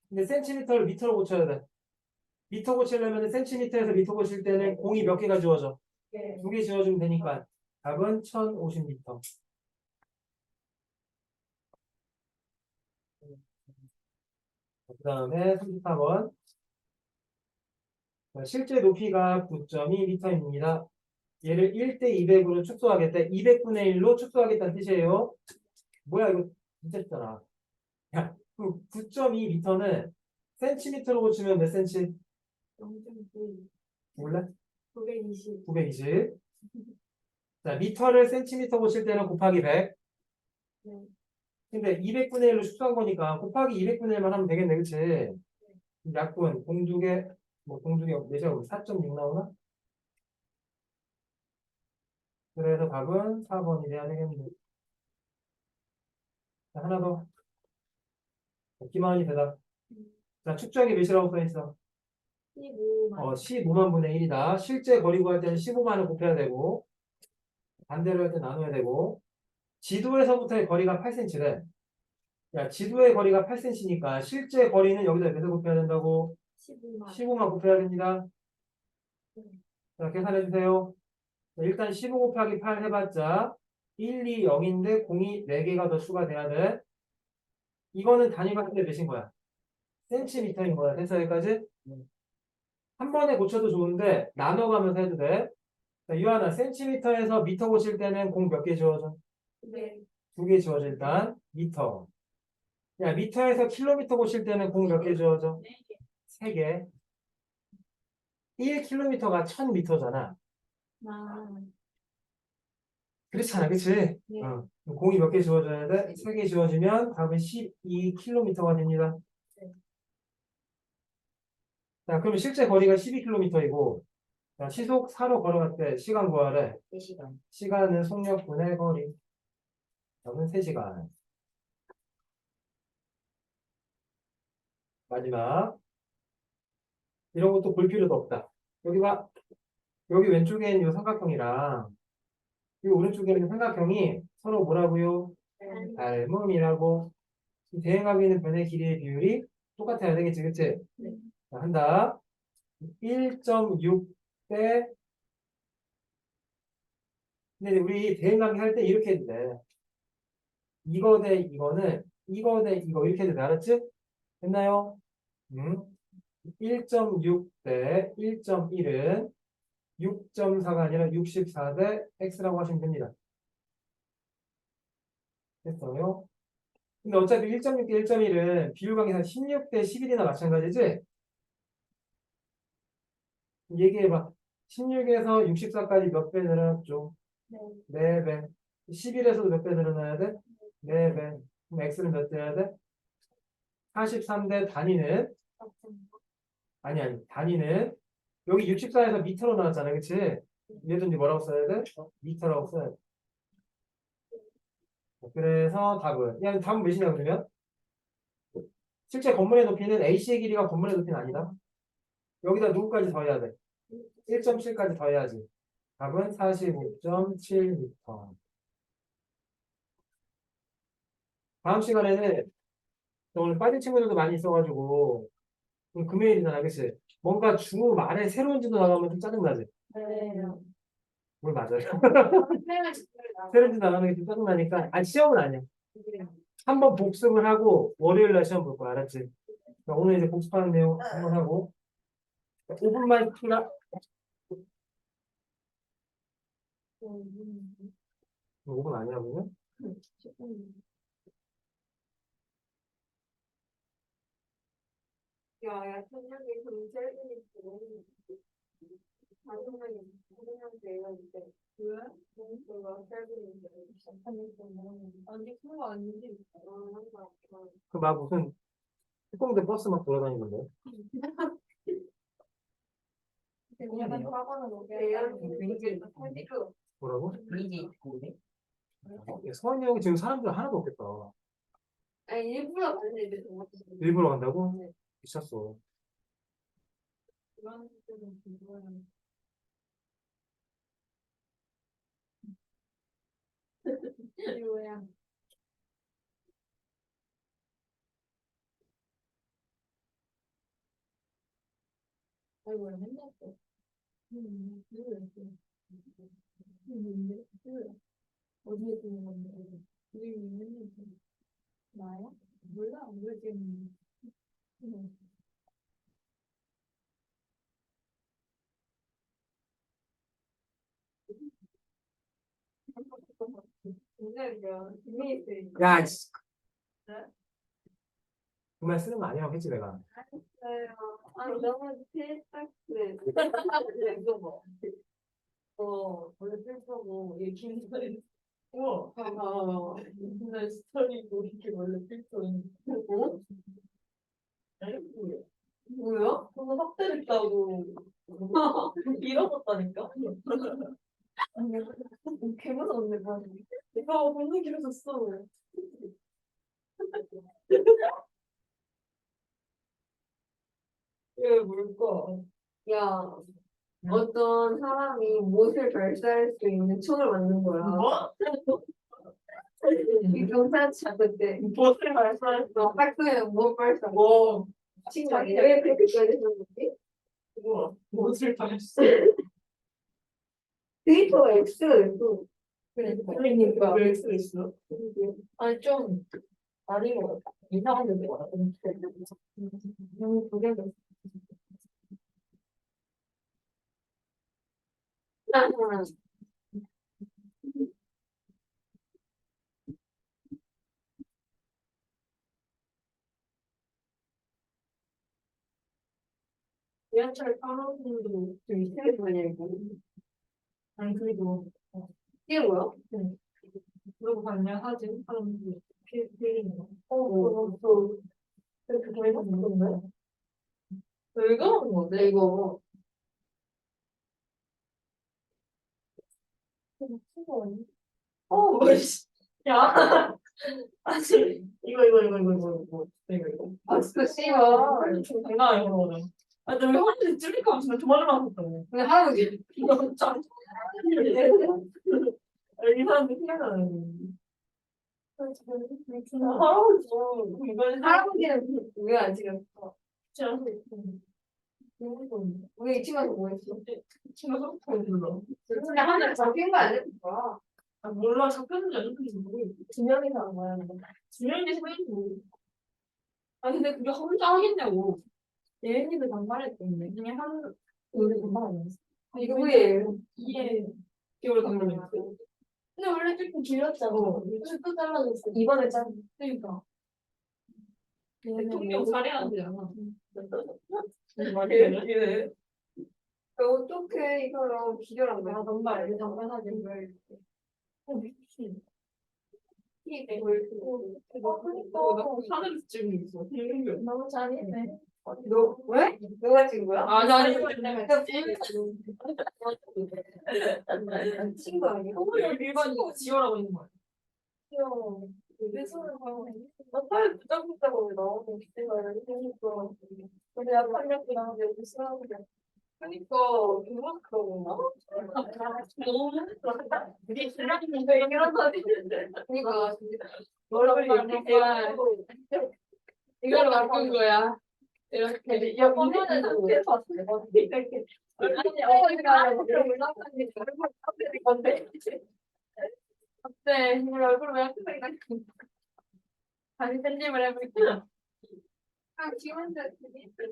근데 cm를 미터로 고쳐야 돼. 미터 고치려면 센티미터에서 미터 고칠 때는 공이 몇 개가 지워져?
네.
2개 지워주면 되니까 답은 1050m. 그 다음에 34번. 실제 높이가 9.2m입니다. 얘를 1대 200으로 축소하겠다. 200분의 1로 축소하겠다는 뜻이에요. 뭐야 이거 진짜 쉽잖아. 야, 그 9.2m는 센티미터로 고치면 몇 센치?
0.9.
몰라?
920.
920. 자, 미터를 센티미터 고칠 때는 곱하기 100.
네.
근데 200분의 1로 축소한 거니까 곱하기 200분의 1만 하면 되겠네, 그치? 약분, 공두개, 공두개 몇이야? 4.6 나오나? 그래서 답은 4번이 돼야 되겠네. 자, 하나 더. 김하은이 대답. 자, 축적이 몇이라고 써있어?
15만.
15만 분의 1이다. 실제 거리 구할 때는 15만을 곱해야 되고, 반대로 할 때 나눠야 되고, 지도에서부터의 거리가 8cm래. 야, 지도의 거리가 8cm니까 실제 거리는 여기다 몇을 곱해야 된다고?
15만.
15만 곱해야 됩니다.
네.
자, 계산해 주세요. 자, 일단 15 곱하기 8 해봤자 1, 2, 0인데 공이 4개가 더 추가돼야 돼. 이거는 단위가 근데 몇인 거야? 센티미터인 거야. 됐어, 여기까지? 한 번에 고쳐도 좋은데 나눠가면서 해도 돼. 자, 유한아, 센티미터에서 미터 고칠 때는 공 몇 개 지워져?
네.
2개 지워져 일단. 미터. 야, 미터에서 킬로미터 고칠 때는 공 몇 개 지워져? 3개. 1km가 1000m잖아.
아.
그렇잖아, 그치?
네.
공이 몇 개 지워져야 돼? 3개 지워지면 답은 12km가 됩니다.
네.
자, 그러면 실제 거리가 12km이고, 자, 시속 4로 걸어갈 때 시간 구하래.
4시간.
시간은 속력분의 거리. 답은 3시간. 마지막. 이런 것도 볼 필요도 없다. 여기 봐. 여기 왼쪽에 있는 이 삼각형이랑 이 오른쪽에 있는 삼각형이 서로 뭐라고요? 닮음이라고. 대응하고 있는 변의 길이의 비율이 똑같아야 되겠지, 그치?
네.
자, 한다. 1.6 대, 근데 우리 대응관계 할 때 이렇게 해도 돼. 이거 대 이거는, 이거 대 이거 이렇게 해도 돼. 알았지? 됐나요? 1.6 대 1.1은 6.4가 아니라 64 대 x라고 하시면 됩니다. 됐어요? 근데 어차피 1.6 대 1.1은 비율관계상 16 대 11이나 마찬가지지? 얘기해봐. 16에서 64까지 몇 배 늘어났죠?
네.
4배. 11에서도 몇 배 늘어나야 돼? 4배. 그럼 x는 몇 돼야 돼? 43대 단위는? 아니. 단위는? 여기 64에서 미터로 나왔잖아. 그치? 얘도 이제 뭐라고 써야 돼? 미터라고 써야 돼. 그래서 답은? 야, 답은 몇이냐, 그러면? 실제 건물의 높이는 A씨의 길이가 건물의 높이는 아니다. 여기다 누구까지 더해야 돼? 1.7까지 더해야지. 답은 45.7m. 다음 시간에는 오늘 빠진 친구들도 많이 있어가지고 금요일이잖아, 그치? 뭔가 주 말에 새로운 지도 나가면 좀 짜증나지?
네.
뭘 맞아요? 새로운 지도 나가는 게 좀 짜증나니까 시험은 아니야. 한번 복습을 하고 월요일 날 시험 볼 거야, 알았지? 오늘 이제 복습하는 내용 한번 하고 5분만 킬라 5분 아니야, 그러면?
야, 천년이 좀 짧으니까. 다섯 명이 돼요, 이제. 왜? 너가 짧으니까. 아니, 그런 거 아니지.
그 막 무슨 특공대 버스 막 돌아다니는데.
그냥 사과는 오게.
뭐라고?
미니 고래?
서원이 형이 지금 사람들 하나도 없겠다.
아니, 일부러 가는 애들 정말.
일부러 간다고?
네.
미쳤어.
그런 애들은 그거는. 이거야. 아이고, 맨날 또. 어디에 쓰는 건데? 우리 맨날 또. 나야? 몰라, 모르겠는데. 굉장히요. 재미있어요.
야, 씨.
네?
그 말 쓰는 거 아니라고 했지, 내가.
아니, 너무 필딱스. 이거 뭐. 원래 필터고, 이게 긴 스토리. 우와. 긴 스토리고, 이게 원래 필터인. 뭐? 뭐야? 그거 확대됐다고. 잃어봤다니까? 아니, 개 무서운데, 뭐. 이거 너무 길어졌어. 이게 뭘까? 야, 어떤 사람이 못을 발사할 수 있는 총을 만든 거야. 뭐? 이 경찰차 그때 못을 발사했어. 학교에 못 발사. 뭐? 친구이 왜 그렇게까지 했는지? 뭐? 못을 발사. 데이터가 X가 있어. 그러니까. 왜 X가 있어? 아니, 좀, 아닌 것 같아. 이상한 데 뭐야. 너무 구경했어. 지하철 파노님도 되게 생각나냐고. 아니, 그리고, 이게 뭐야? 응. 그러고 봤냐? 사진? 사람들 필리는 거. 그거, 그거 해봤는데? 왜 그러는 건데, 이거? 뭐지? 야. 아니, 이거. 아, 진짜 씨발. 장난 아니야, 그거는. 아, 근데 왜 할아버지 찔릴까 하면 진짜 도망을 하셨다고. 근데 할아버지, 이거 짱. 이 사람들 생각나는. 할아버지는 왜 안 찍었어? 우리 이 친구한테 뭐 했어? 이 친구가 소프트웨어 불러. 근데 하늘 잡힌 거 아니야? 아, 몰라. 잡혔는지 안 잡혔는지 모르겠어. 두 명이서 한 거야. 두 명이서 했지. 아, 근데 그게 혼자 하겠냐고. 예은이도 반말했던데. 그냥 우리 반말 안 했어. 이거 왜? 이게 개월 반말했어. 근데 원래 조금 길었잖아. 그래서 또 잘라줬어. 이번에 그러니까. 대통령 살해하지 않아. 말이래. 어떻게 이거랑 비교한 거야? 정말 장난하지 말. 미친. 이게 뭘 그러니까 하늘에서 찍은 게 있어. 너무 잘했네. 너 왜? 누가 찍은 거야? 아니 친구 아니야? 일반인 지원하고 있는 거야. 귀여워. 내 손을 봐요. 나 팔 부장했다고 왜 나오고 기대가 그러니까. 근데 나 팔렸구나. 여기 쓰라고 그래. 그니까 그렇구나. 너무 이게 지나는데 이런 사진인데. 그니까 뭐라고 이렇게 이걸 바꾼 거야. 이렇게 야 이거는 상태 봤어. 이렇게 아니 어디가 올라가는 건데. 어때? 우리 얼굴 왜 크게 나? 다시 편집을 해볼게요. 아, 지원자 그니까.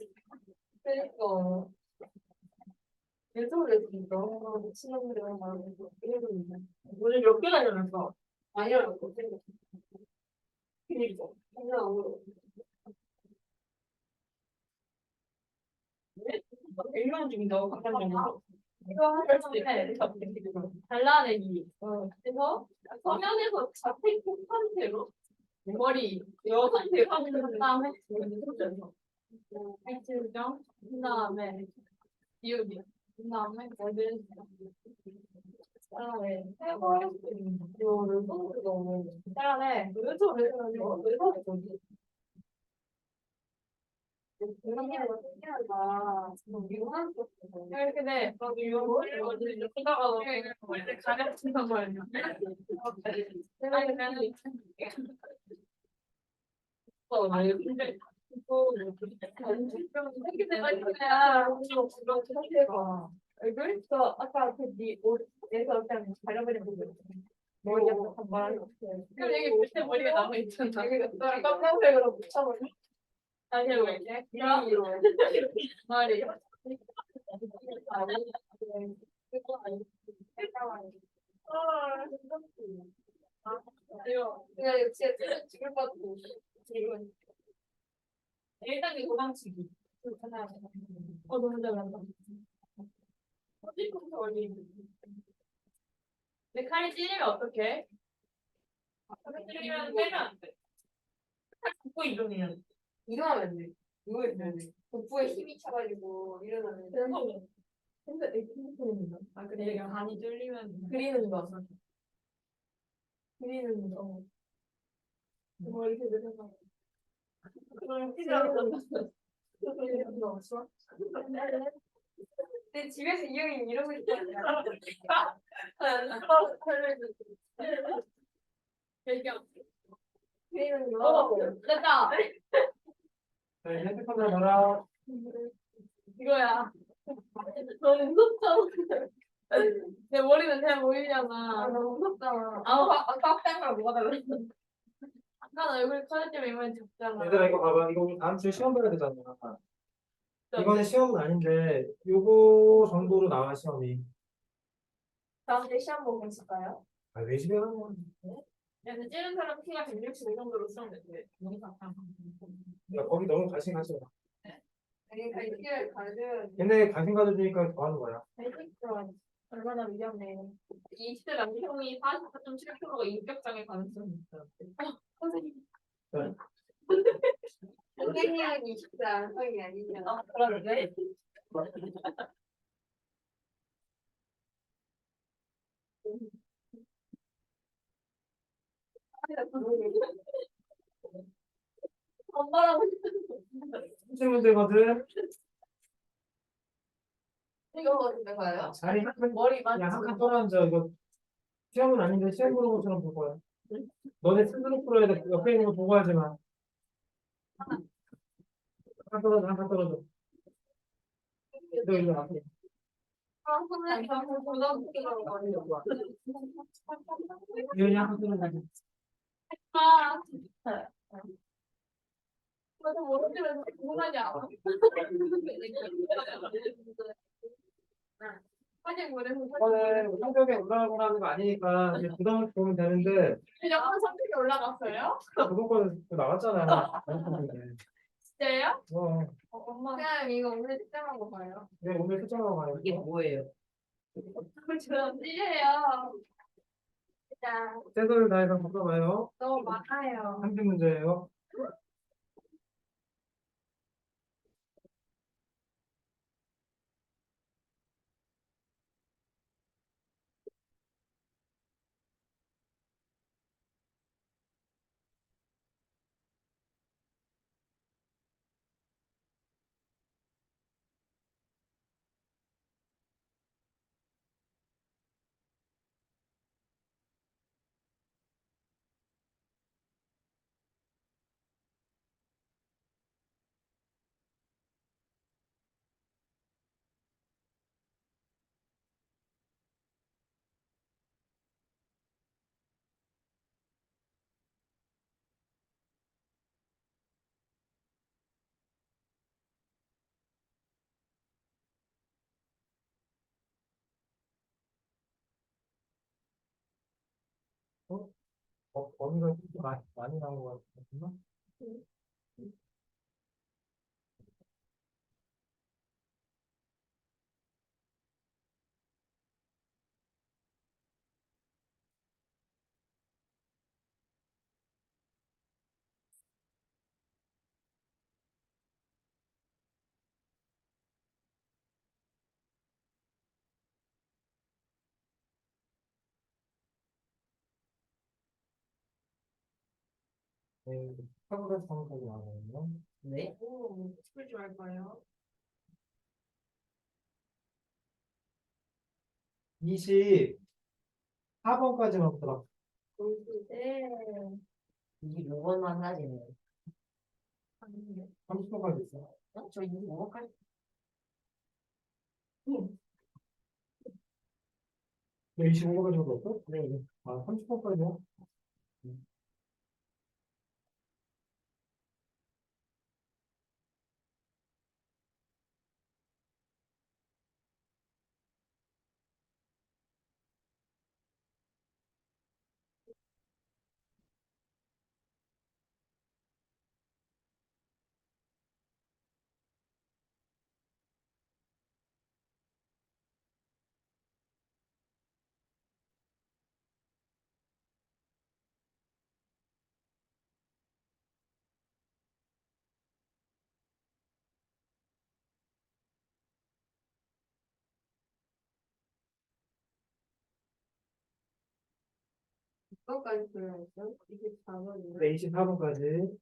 예술에 너무 미친놈들이랑 말하고 이러는데 오늘 몇 개나 일어났어? 많이 일어났어. 그니까 그냥 오늘 1년 중인다고 감탄적으로 이거 하는데 잘라내기 그래서 서면에서 자택 상태로 머리 여 상태 하는 다음에 일정 그다음에 비우기 그다음에 머리를 잘라내 해버릴 수 있는 이거를 손으로 너무 잘라내 왜 저래 왜 저래 저기 이렇게 돼. 이거 머리를 이렇게 다가 머리를 가려진단 말이야. 그래서 아까 그네 옷에서 그냥 가려버린 부분 머리 약간 말하는 거. 그럼 여기 밑에 머리가 남아 있잖아. 깜깜색으로 붙여버려. 다시 해볼게. 머리. 그냥 진짜 죽을 것 같고 지금 일단 이 도망치기. 너무 잘한다. 어디부터 올리기? 내 칼이 찔리면 어떡해? 칼이 찔리면 빼면 안 돼. 칼 굽고 이동해야 돼. 이동하면 안 돼. 누워있어야 돼. 복부에 힘이 차가지고 일어나면 근데 핸드폰입니다. 아 근데 간이 뚫리면 그리는 거. 그리는 거. 뭐 이렇게 되는 그걸 피자로 그리는 거 없어? 내 집에서 이 형이 이러고 있잖아. 배경. 그리는 거. 됐다.
네, 핸드폰으로 봐라.
이거야. 너무 무섭잖아. 내 머리는 잘 보이잖아. 너무 무섭잖아. 아까 뺀 뭐가 달랐어? 아까 얼굴 커질 때면 이번엔 작잖아.
얘들아 이거 봐봐. 이거 우리 다음 주에 시험 봐야 되잖아. 이거는 시험은 아닌데 요거 정도로 나와 시험이.
다음 주에 시험 보고 있을까요?
아, 왜 집에 가는 거야?
야, 근데 찌른 사람 키가 165 정도로 수정됐대.
야, 거기 너무 관심 가지 마.
아니, 키를 가는
얘네 관심 가져주니까 더 하는 거야.
베이직으로 얼마나 위험해. 20대 남성이 44.7%가 인격장애 가능성이 있다. 선생님.
네.
선생님은 20대 남성이 아니잖아. 그러네. 엄마라고
무슨 문제거든?
이거 같은 거예요?
자리 한 칸,
머리
그냥 한 칸 떨어져. 이거 시험은 아닌데 시험 보는 것처럼 볼 거야. 너네 스스로 풀어야 돼. 옆에 있는 거 보고 하지 마. 한 칸 떨어져, 한 칸 떨어져. 너 이리 와.
아, 선생님, 저 고등학교라고 말해요.
이현이 한 칸 떨어져.
아, 진짜. 맞아, 모르겠는데 궁금하냐? 사실 그래서
이거는 성적에 올라가고 하는 거 아니니까 이제 부담 없이 보면 되는데
그냥 한 성적이 올라갔어요?
그거는 나왔잖아.
진짜요?
엄마.
그냥 이거 오늘 특정한 거 봐요.
네, 오늘 수정하고 가요.
이게 뭐예요?
저는 찔려요. 진짜
최선을 다해서 바꿔봐요.
너무 많아요.
3주 문제예요. 범위가 좀 많이 나온 것 같구나. 네, 4분의 3까지 나오거든요.
네?
오, 풀지 말까요?
24번까지만 보더라.
네.
25번만 하지네.
30번까지 있어.
어? 저 25번까지.
너 25번까지밖에 없어?
네.
아, 30번까지야?
몇번까지 풀어야죠? 24번이요?
네, 24번까지.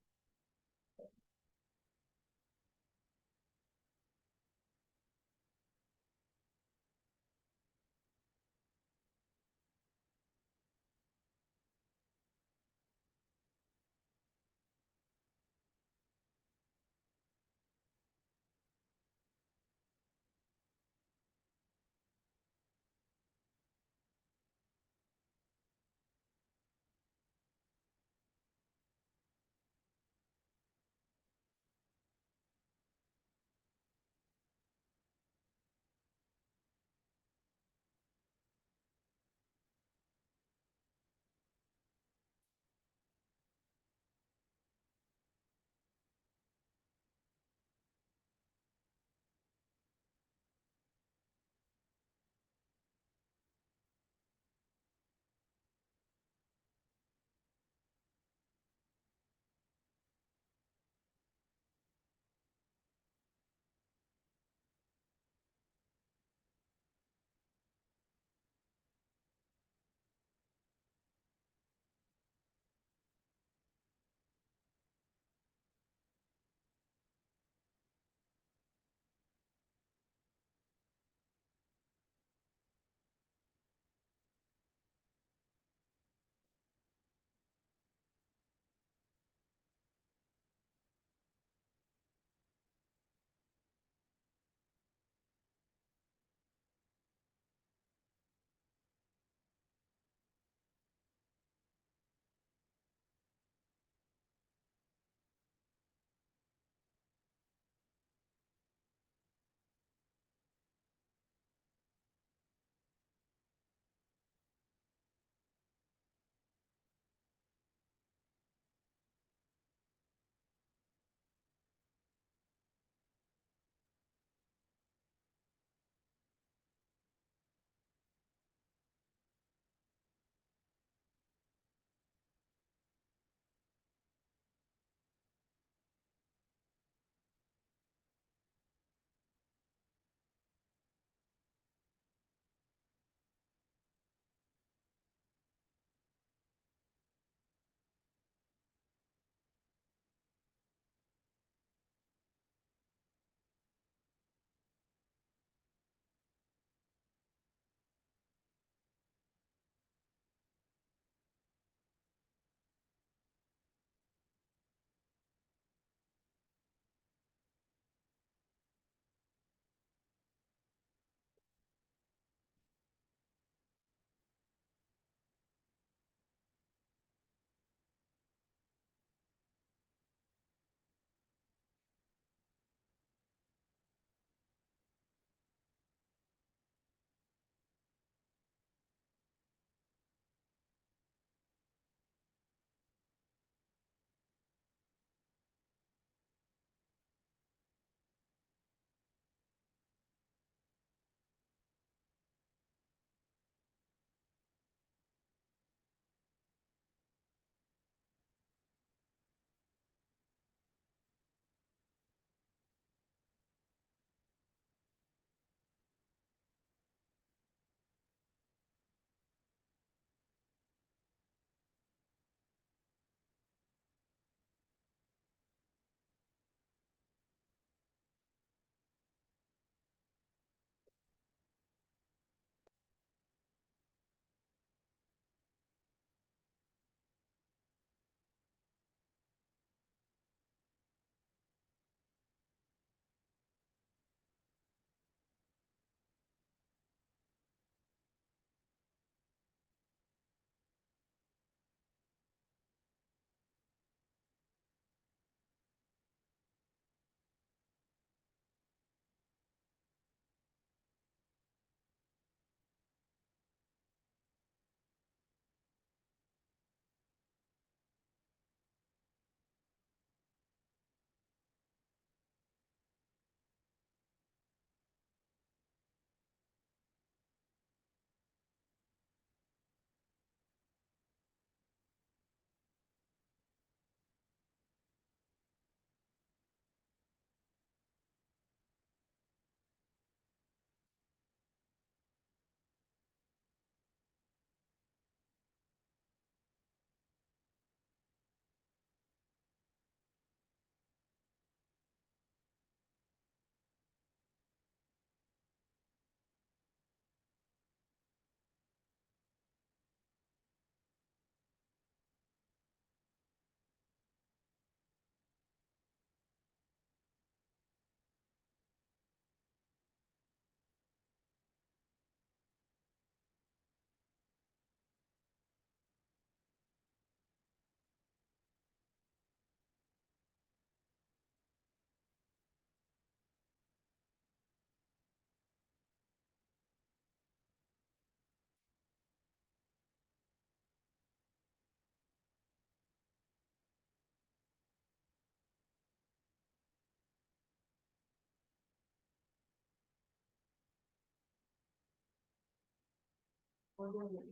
너무 어려워.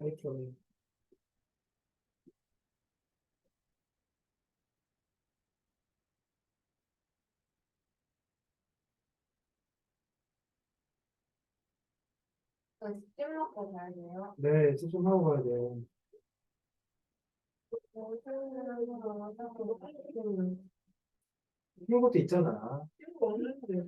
이렇게 어려워.
스팀 먹고 가야 돼요.
네, 집중하고 가야 돼요. 이런 것도 있잖아.
이거 없는데.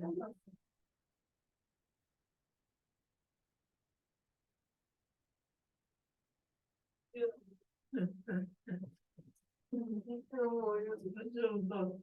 너무 어려워.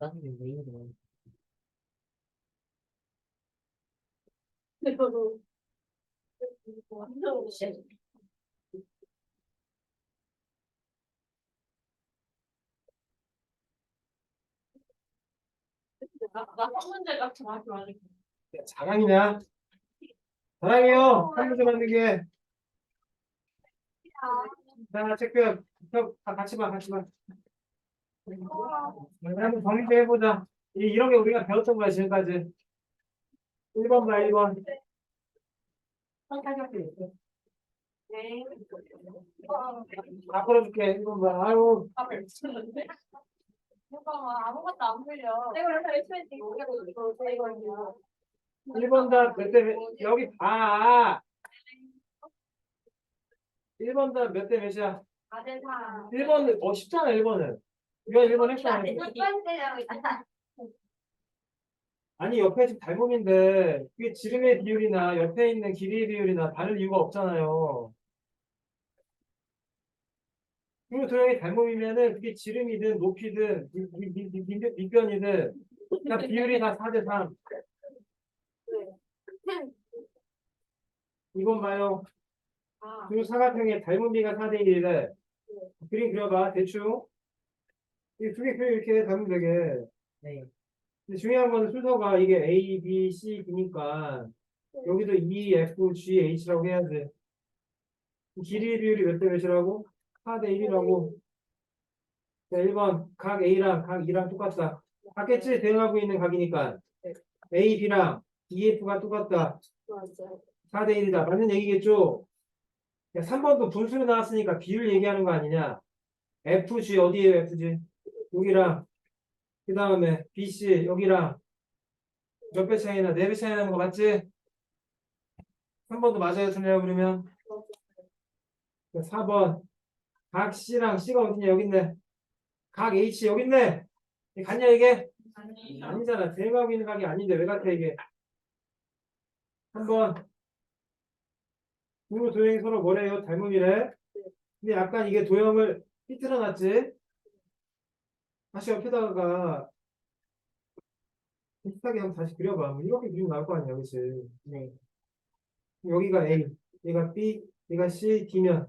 나는 왜 이래?
근데 저도 완전 나한 문제가 정확히 맞을
자랑이냐? 자랑이요. 한 문제 만든 게. 자, 체크야. 다 같이 봐, 같이 봐. 한번 정리 좀 해보자. 이런 게 우리가 배웠던 거야, 지금까지. 1번 봐, 1번.
네.
다 풀어줄게. 1번 봐. 아유,
아, 미쳤는데? 오빠가 아무것도 안 풀려. 내가 이렇게 했으면 이거
1번 답 몇 대 몇, 여기 봐. 1번 답 몇 대 몇이야?
4대4.
1번, 쉽잖아, 1번은. 이거 1번 했잖아. 아니, 옆에 지금 닮음인데, 그게 지름의 비율이나 옆에 있는 길이의 비율이나 다를 이유가 없잖아요. 그리고 도형이 닮음이면은 그게 지름이든 높이든 밑변이든 다 비율이 다 4대3. 이건 봐요.
아,
두 사각형의 닮음비가 4대1이래. 그림 그려봐, 대충. 이 두 개 그려 이렇게 닮으면 되게.
네.
근데 중요한 거는 순서가 이게 A, B, C, D니까 여기도 E, F, G, H라고 해야 돼. 길이의 비율이 몇 대 몇이라고? 4대1이라고. 자, 1번 각 A랑 각 E랑 똑같다. 같겠지? 대응하고 있는 각이니까. A, B랑 EF가 똑같다.
맞아.
4대1이다. 맞는 얘기겠죠? 3번도 분수로 나왔으니까 비율 얘기하는 거 아니냐? FG 어디에요, FG? 여기랑 그 다음에 BC 여기랑 몇 배 차이나 4배 차이 나는 거 맞지? 3번도 맞아요, 틀려요, 그러면? 4번 각 C랑 C가 어디냐? 여기 있네. 각 H 여기 있네. 같냐 이게? 아니잖아. 대응하고 있는 각이 아닌데 왜 같아 이게? 한번 두 도형이 서로 뭐래요? 닮음이래. 근데 약간 이게 도형을 삐뚤어 놨지? 다시 옆에다가 비슷하게 한번 다시 그려봐. 뭐 이렇게 그리면 나올 거 아니야, 그치?
네.
여기가 A, 얘가 B, 얘가 C, D면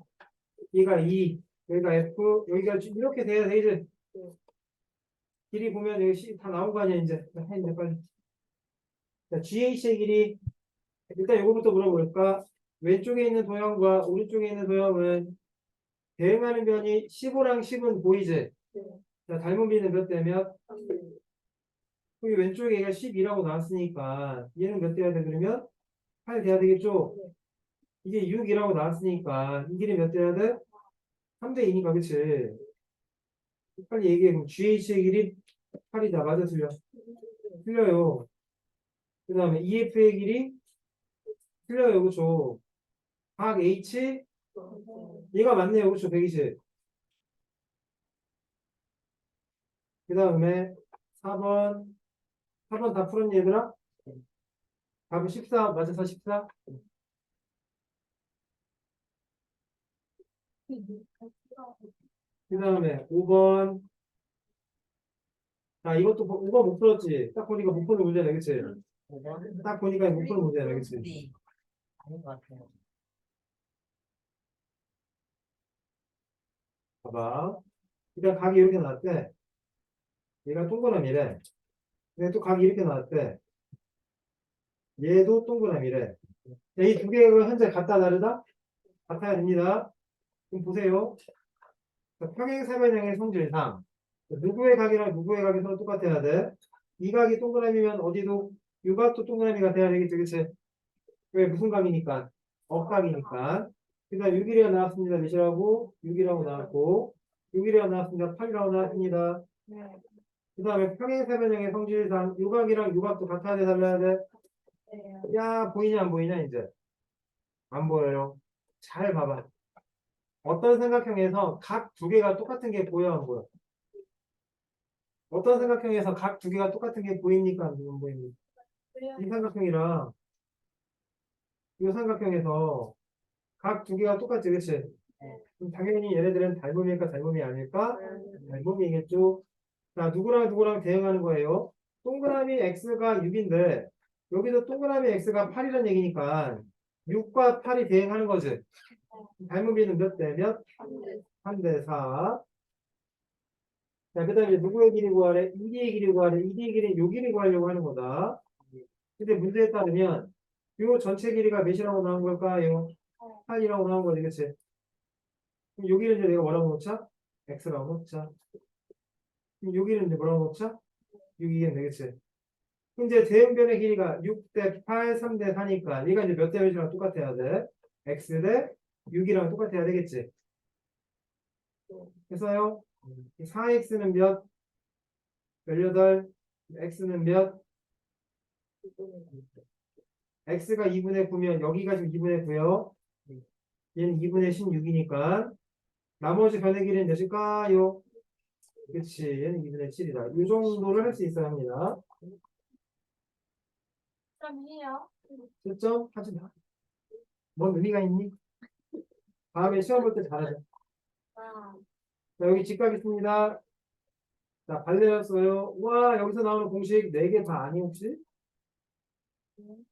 얘가 E, 여기가 F, 여기가 G, 이렇게 돼야 돼, 이제. 길이 보면 여기 C 다 나온 거 아니야, 이제. 해, 이제 빨리. 자, GH의 길이, 일단 이거부터 물어볼까? 왼쪽에 있는 도형과 오른쪽에 있는 도형은 대응하는 변이 15랑 10은 보이지? 자, 닮은 비는 몇 대면? 여기 왼쪽에 얘가 12라고 나왔으니까 얘는 몇 대야 돼, 그러면? 8 돼야 되겠죠? 이게 6이라고 나왔으니까 이 길이 몇 대야 돼? 3대 2니까 그치? 빨리 얘기해. 그럼 GH의 길이 8이다. 맞아, 틀려? 틀려요. 그 다음에 EF의 길이 틀려요. 그쵸? 각 H 얘가 맞네요. 그쵸? 120. 그 다음에 4번 다 풀었니 얘들아? 답은 14 맞아서 14? 그 다음에 5번. 자, 이것도 5번 못 풀었지? 딱 보니까 못 푸는 문제네. 그치?
5번?
딱 보니까 못 푸는 문제네. 그치?
네. 아닌 것 같아요.
봐봐. 일단 각이 이렇게 나왔대. 얘가 동그라미래. 근데 또 각이 이렇게 나왔대. 얘도 동그라미래. 이 두 개가 현재 같다 다르다? 같아야 됩니다. 그럼 보세요. 평행사변형의 성질상 누구의 각이랑 누구의 각이 서로 똑같아야 돼. 이 각이 동그라미면 어디도 이 각도 동그라미가 돼야 되겠지, 그치? 왜 무슨 각이니까? 억각이니까. 그다음 6이라 나왔습니다. 몇이라고? 6이라고 나왔고 6이라 나왔습니다. 8이라고 나왔습니다. 그 다음에 평행사변형의 성질상 유각이랑 유각도 같아야 돼, 달라야 돼? 야, 보이냐, 안 보이냐, 이제? 안 보여요. 잘 봐봐. 어떤 삼각형에서 각 두 개가 똑같은 게 보여, 안 보여? 어떤 삼각형에서 각 두 개가 똑같은 게 보입니까, 안 보입니까? 이 삼각형이랑 이 삼각형에서 각 두 개가 똑같지, 그치? 그럼 당연히 얘네들은 닮음일까, 닮음이 아닐까? 닮음이겠죠? 자, 누구랑 누구랑 대응하는 거예요? 동그라미 x가 6인데 여기서 동그라미 x가 8이라는 얘기니까 6과 8이 대응하는 거지. 닮은비는 몇 대 몇? 3대 4. 자, 그 다음에 누구의 길이 구하래? 2D의 길이 구하래. 2D의 길이 요 길이 구하려고 하는 거다. 근데 문제에 따르면 요 전체 길이가 몇이라고 나온 걸까요? 8이라고 나온 거지, 그치? 그럼 여기를 이제 내가 뭐라고 놓자? x라고 놓자. 그럼 여기는 이제 뭐라고 놓자? 6이겠네, 그치? 그럼 이제 대응변의 길이가 6대 8, 3대 4니까 얘가 이제 몇 대 몇이랑 똑같아야 돼? x 대 6이랑 똑같아야 되겠지? 그래서요, 4x는 몇? 18, x는 몇? x가 2분의 9면 여기가 지금 2분의 9요. 얘는 2분의 16이니까 나머지 변의 길이는 몇일까요? 그치, 얘는 2분의 7이다. 이 정도를 할 수 있어야 합니다.
좀 해요.
7점? 하지 마. 뭔 의미가 있니? 다음에 시험 볼 때 잘하자.
아,
자, 여기 직각 있습니다. 자, 발레였어요. 와, 여기서 나오는 공식 4개 다 아니, 혹시?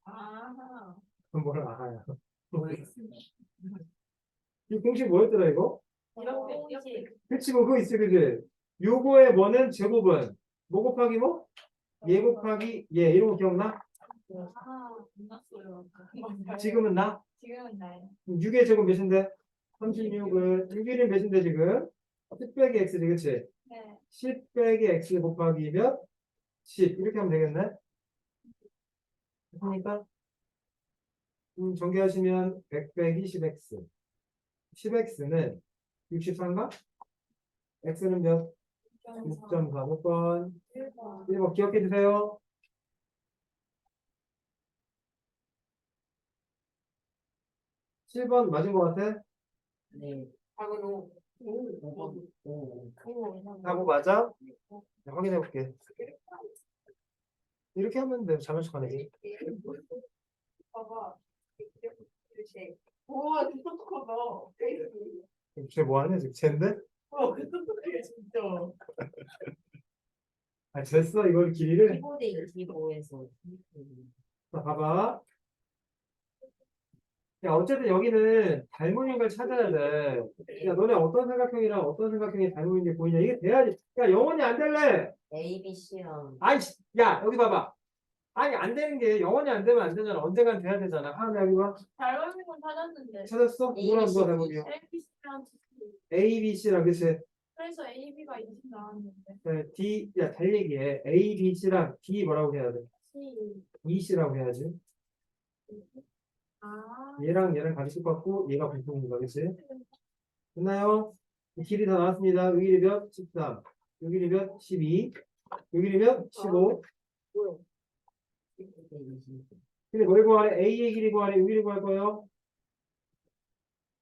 아하.
그럼 뭘 알아요? 이 공식 뭐였더라, 이거?
이렇게.
그치, 뭐, 그거 있지, 그지? 요거의 뭐는 제곱은 뭐 곱하기 뭐? 얘 곱하기 얘. 이런 거 기억나?
아, 끝났어요.
지금은 나?
지금은 나요.
6의 제곱 몇인데? 36은 6일은 몇인데 지금? 10 빼기 x지, 그치?
네.
10 빼기 x 곱하기 몇? 10 이렇게 하면 되겠네? 됐습니까? 전개하시면 100 빼기 10x 10x는 63가? x는 몇? 6.4 몇 번?
1번.
1번 기억해 주세요. 7번 맞은 것 같아?
네.
작은 5.
5번. 5.
하고 맞아? 네, 확인해 볼게. 이렇게 하면 돼. 잘만 척하네.
봐봐. 이렇게. 우와, 진짜 똑똑하다.
쟤 뭐하냐 지금? 쟤인데?
와, 그 똑똑해, 진짜.
아, 쟀어 이걸 길이를?
15대 25에서
자, 봐봐. 야, 어쨌든 여기는 닮은인 걸 찾아야 돼. 야, 너네 어떤 삼각형이랑 어떤 삼각형이 닮은인 게 보이냐? 이게 돼야지. 야, 영원히 안 될래.
A, B, C랑
아이씨, 야, 여기 봐봐. 아니, 안 되는 게 영원히 안 되면 안 되잖아. 언젠간 돼야 되잖아. 아, 여기 봐.
잘 맞는 건 찾았는데.
찾았어? 누구랑 누가 닮은이야?
ABC랑
A, B, C랑, 그치?
그래서 AB가 20 나왔는데.
네, D, 야, 달 얘기해. A, B, C랑 D 뭐라고 해야 돼?
C.
E, C라고 해야지.
아.
얘랑 얘랑 같이 똑같고, 얘가 공통인가, 그치? 됐나요? 길이 다 나왔습니다. 여기 길이 몇? 13. 여기 길이 몇? 12. 여기 길이 몇? 15.
15대 20.
근데 뭘 구하래? A의 길이 구하래? 여기 길이 구할 거예요?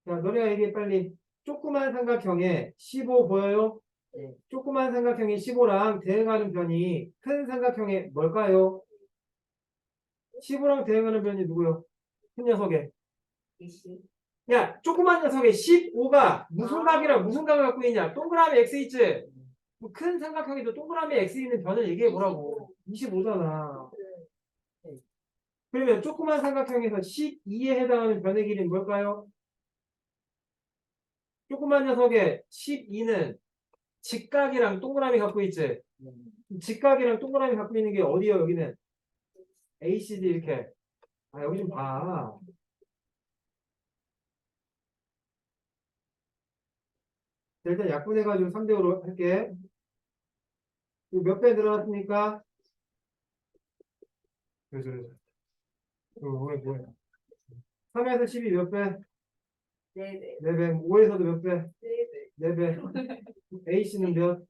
자, 너네가 얘기해, 빨리. 조그만 삼각형에 15 보여요?
네.
조그만 삼각형이 15랑 대응하는 변이 큰 삼각형에 뭘까요? 15랑 대응하는 변이 누구요? 큰 녀석에.
B, C.
야, 조그만 녀석에 15가 무슨 각이랑 무슨 각을 갖고 있냐? 동그라미 x 있지? 큰 삼각형에도 동그라미 x 있는 변을 얘기해 보라고. 25잖아. 그러면 조그만 삼각형에서 12에 해당하는 변의 길이는 뭘까요? 조그만 녀석의 12는 직각이랑 동그라미 갖고 있지? 직각이랑 동그라미 갖고 있는 게 어디요? 여기는 ACD 이렇게. 아, 여기 좀 봐. 자, 일단 약분해가지고 3대5로 할게. 몇 배 늘어났습니까? 그래서 뭐야? 3에서 12 몇 배?
네네.
4배. 5에서도 몇 배?
네네.
4배. AC는 몇?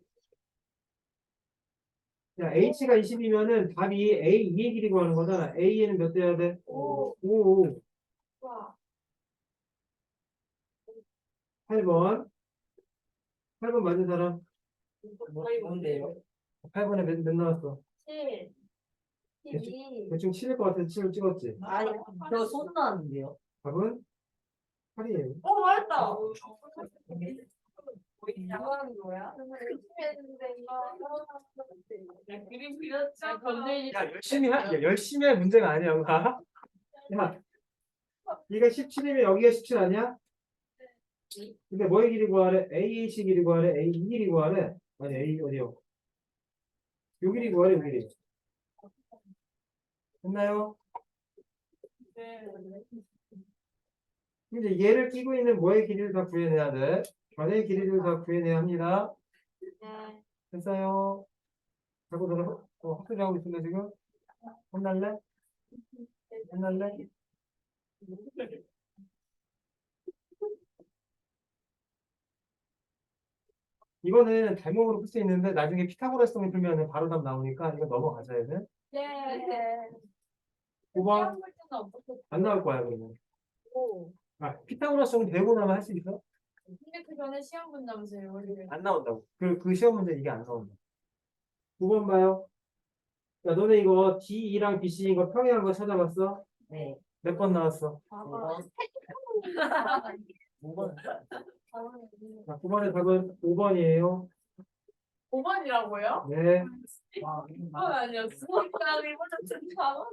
야, H가 20이면은 답이 A 2의 길이 구하는 거잖아. A에는 몇 돼야 돼?
5.
5.
와.
8번. 8번 맞은 사람?
뭔데요?
8번에 몇 나왔어?
7. 12.
대충 7일 것 같아서 7을 찍었지.
아니, 저 손 나왔는데요.
답은 8이에요.
맞았다.
뭐하는 거야? 열심히 했는데 이거
그림 그렸잖아. 건들지.
야, 열심히 할 문제가 아니야, 가. 야, 이거 17이면 여기가 17 아니야? 근데 뭐의 길이 구하래? AH 길이 구하래? A 이 길이 구하래? 아니, A 어디요? 요 길이 구하래, 요 길이. 됐나요?
네.
이제 얘를 끼고 있는 뭐의 길이를 다 구해내야 돼. 변의 길이를 다 구해내야 합니다.
네.
됐어요. 자꾸 들어, 헛소리하고 있는데 지금? 혼날래? 혼날래? 이거는 대목으로 풀 수 있는데 나중에 피타고라스를 풀면 바로 답 나오니까 이거 넘어가셔야 돼.
네.
5번
시험 볼 때는 어떻게
안 나올 거야 그러면.
고
아, 피타고라스는 배우고 나면 할 수 있어?
근데 그 전에 시험 본다면서요, 원래.
안 나온다고. 그 시험 문제 이게 안 나온다. 9번 봐요. 야, 너네 이거 D2랑 BC인 거 평행한 거 찾아봤어?
네.
몇 번 나왔어?
봐봐.
5번.
자, 9번의 답은 5번이에요.
5번이라고요?
네.
아,
5번 아니었어. 나 이거 좀 잡아.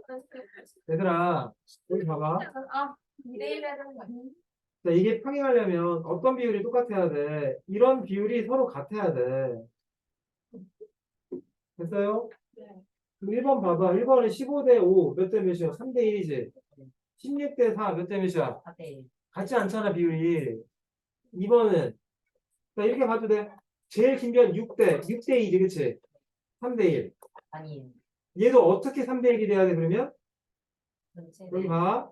얘들아, 여기 봐봐.
아, 2대1 하는 거 아니야?
자, 이게 평행하려면 어떤 비율이 똑같아야 돼? 이런 비율이 서로 같아야 돼. 됐어요?
네.
그럼 1번 봐봐. 1번은 15대 5, 몇 대 몇이야? 3대 1이지. 16대 4, 몇 대 몇이야?
4대
같지 않잖아, 비율이. 2번은. 자, 이렇게 봐도 돼. 제일 긴 건 6대 2지, 그치? 3대 1.
아니에요.
얘도 어떻게 3대 1이 돼야 돼, 그러면?
전체
여기 봐.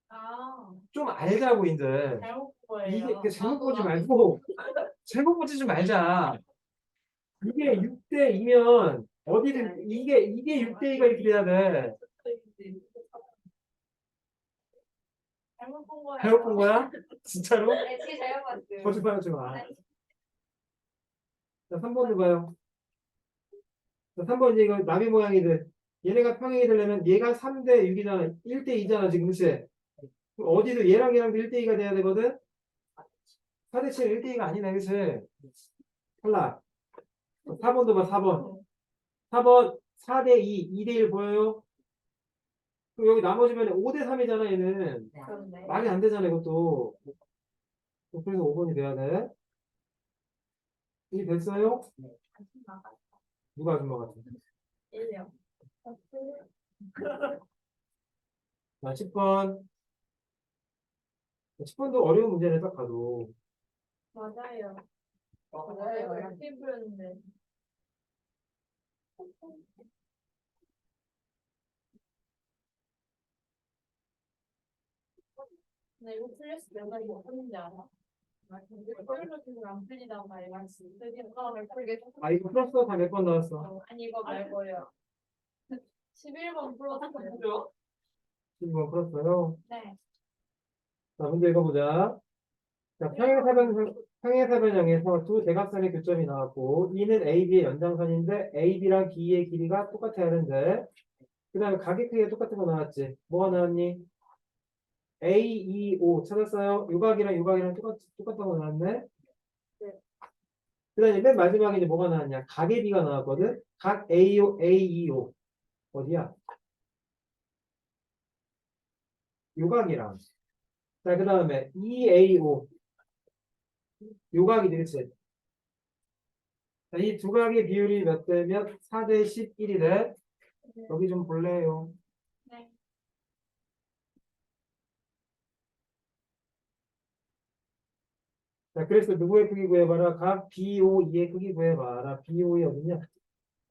아,
좀 알자고, 이제.
잘못 본 거예요.
이게, 잘못 보지 말고, 잘못 보지 좀 말자. 이게 6대 2면, 어디든, 이게 6대 2가 이렇게 돼야 돼.
잘못 본 거예요.
잘못 본 거야? 진짜로?
네, 제일 잘못 봤어요.
거짓말 하지 마. 자, 3번도 봐요. 자, 3번 이제 이거 나비 모양이들. 얘네가 평행이 되려면 얘가 3대 6이잖아. 1대 2잖아, 지금, 그치? 그럼 어디도 얘랑도 1대 2가 돼야 되거든? 4대 7 1대 2가 아니네, 그치? 탈락. 4번도 봐, 4번. 4번 4대 2, 2대 1 보여요? 그럼 여기 나머지면 5대 3이잖아, 얘는.
그런데.
말이 안 되잖아, 이것도. 그래서 5번이 돼야 돼. 이 됐어요? 누가 아줌마 같아?
1요.
자, 10번. 10번도 어려운 문제를 딱 봐도.
맞아요.
어,
맞아요. 이렇게 풀었는데. 나 이거 풀렸을 때 내가 이거 풀는지 알아? 풀려서 안 풀리단 말이야. 드디어 잘 풀게.
아, 이거 풀었어? 다 몇 번 나왔어?
아니 이거 말고요. 11번 풀었어요.
10번 풀었어요.
네.
자, 문제 읽어보자. 자, 평행사변형에서 두 대각선의 교점이 나왔고, 이는 AB의 연장선인데, AB랑 B의 길이가 똑같아야 하는데, 그 다음에 가격 크기가 똑같은 거 나왔지? 뭐가 나왔니? AEO 찾았어요? 요각이랑 똑같다고 나왔네? 그 다음에 맨 마지막에 이제 뭐가 나왔냐? 각의 B가 나왔거든? 각 AO, AEO. 어디야? 요각이랑. 자, 그 다음에 EAO. 요각이지, 그치? 이 두 각의 비율이 몇 대면 4대 11이 돼? 여기 좀 볼래요.
네.
자, 그래서 누구의 크기 구해봐라. 각 BOE의 크기 구해봐라. BOE 어디냐?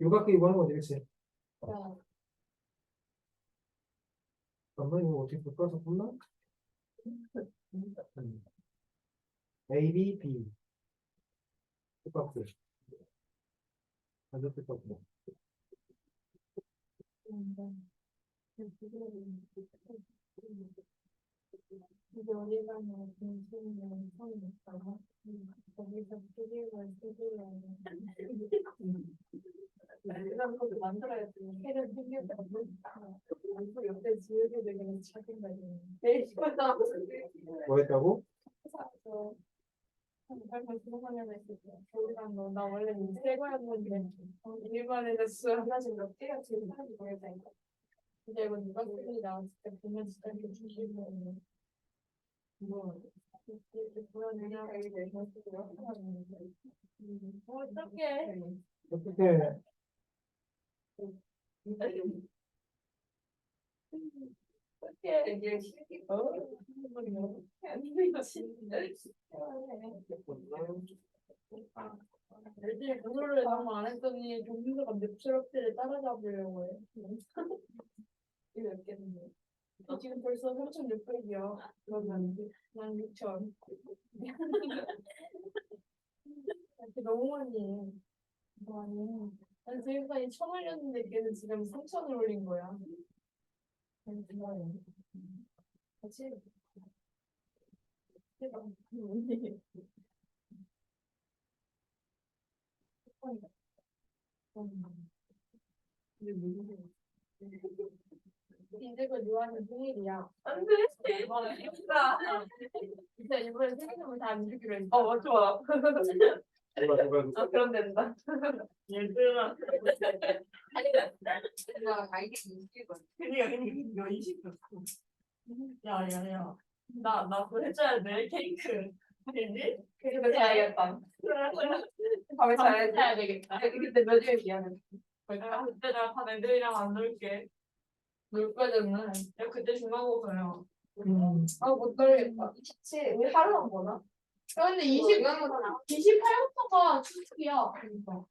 요각 크기 구하는 거지, 그치? 잠깐만, 이거 어떻게 볼까? 잠깐만. A, B, B. 똑같고. 완전 똑같고.
이제 어디 가면 동생이랑 손이 있다가 거기서 쓰기를 이런 것도 만들어야지. 해를 생겨서 또 옆에 지우개 되면 자기가 내일 시간 나와서
뭐 했다고?
사서
수학하려고 했을 때 우리랑 나 원래 세 거였는데 일반에서 수학
사실 몇 개가 제일 사람이 모르겠다니까.
근데 이거 누가 쓰니 나 진짜 보면 진짜 이렇게 죽이고
뭐 이렇게 보여주냐 이게 내 모습으로
어떡해
어떻게
어떡해
이게 실기
애들이 그거를 너무 안 했더니 종민이가 맵스럽게 따라잡으려고 해
이게 몇 개인데.
지금 벌써 3,600이야
그러면
난 6,000 너무 많이 해 많이 아니 지금까지 1,000 올렸는데 걔는 지금 3,000을 올린 거야
같이
인생을 좋아하는 생일이야
안 돼. 진짜.
진짜 이번에 생일 선물 다안 주기로 했어
좋아.
누가
그럼 된다. 얘들아.
내가 아이디 20원
그니까 이거 20분. 야야야. 나 그거 해줘야 돼. 케이크. 알지? 케이크 자야겠다. 밤에 자야지.
해야 되겠다
그때 몇 시에 미안해. 그때 내가 다 애들이랑 안 놀게.
놀 거잖아
야 그때 중간고사야.
아못 놀겠다
27. 우리 하루만 보나?
근데 28부터가 추석이야 그러니까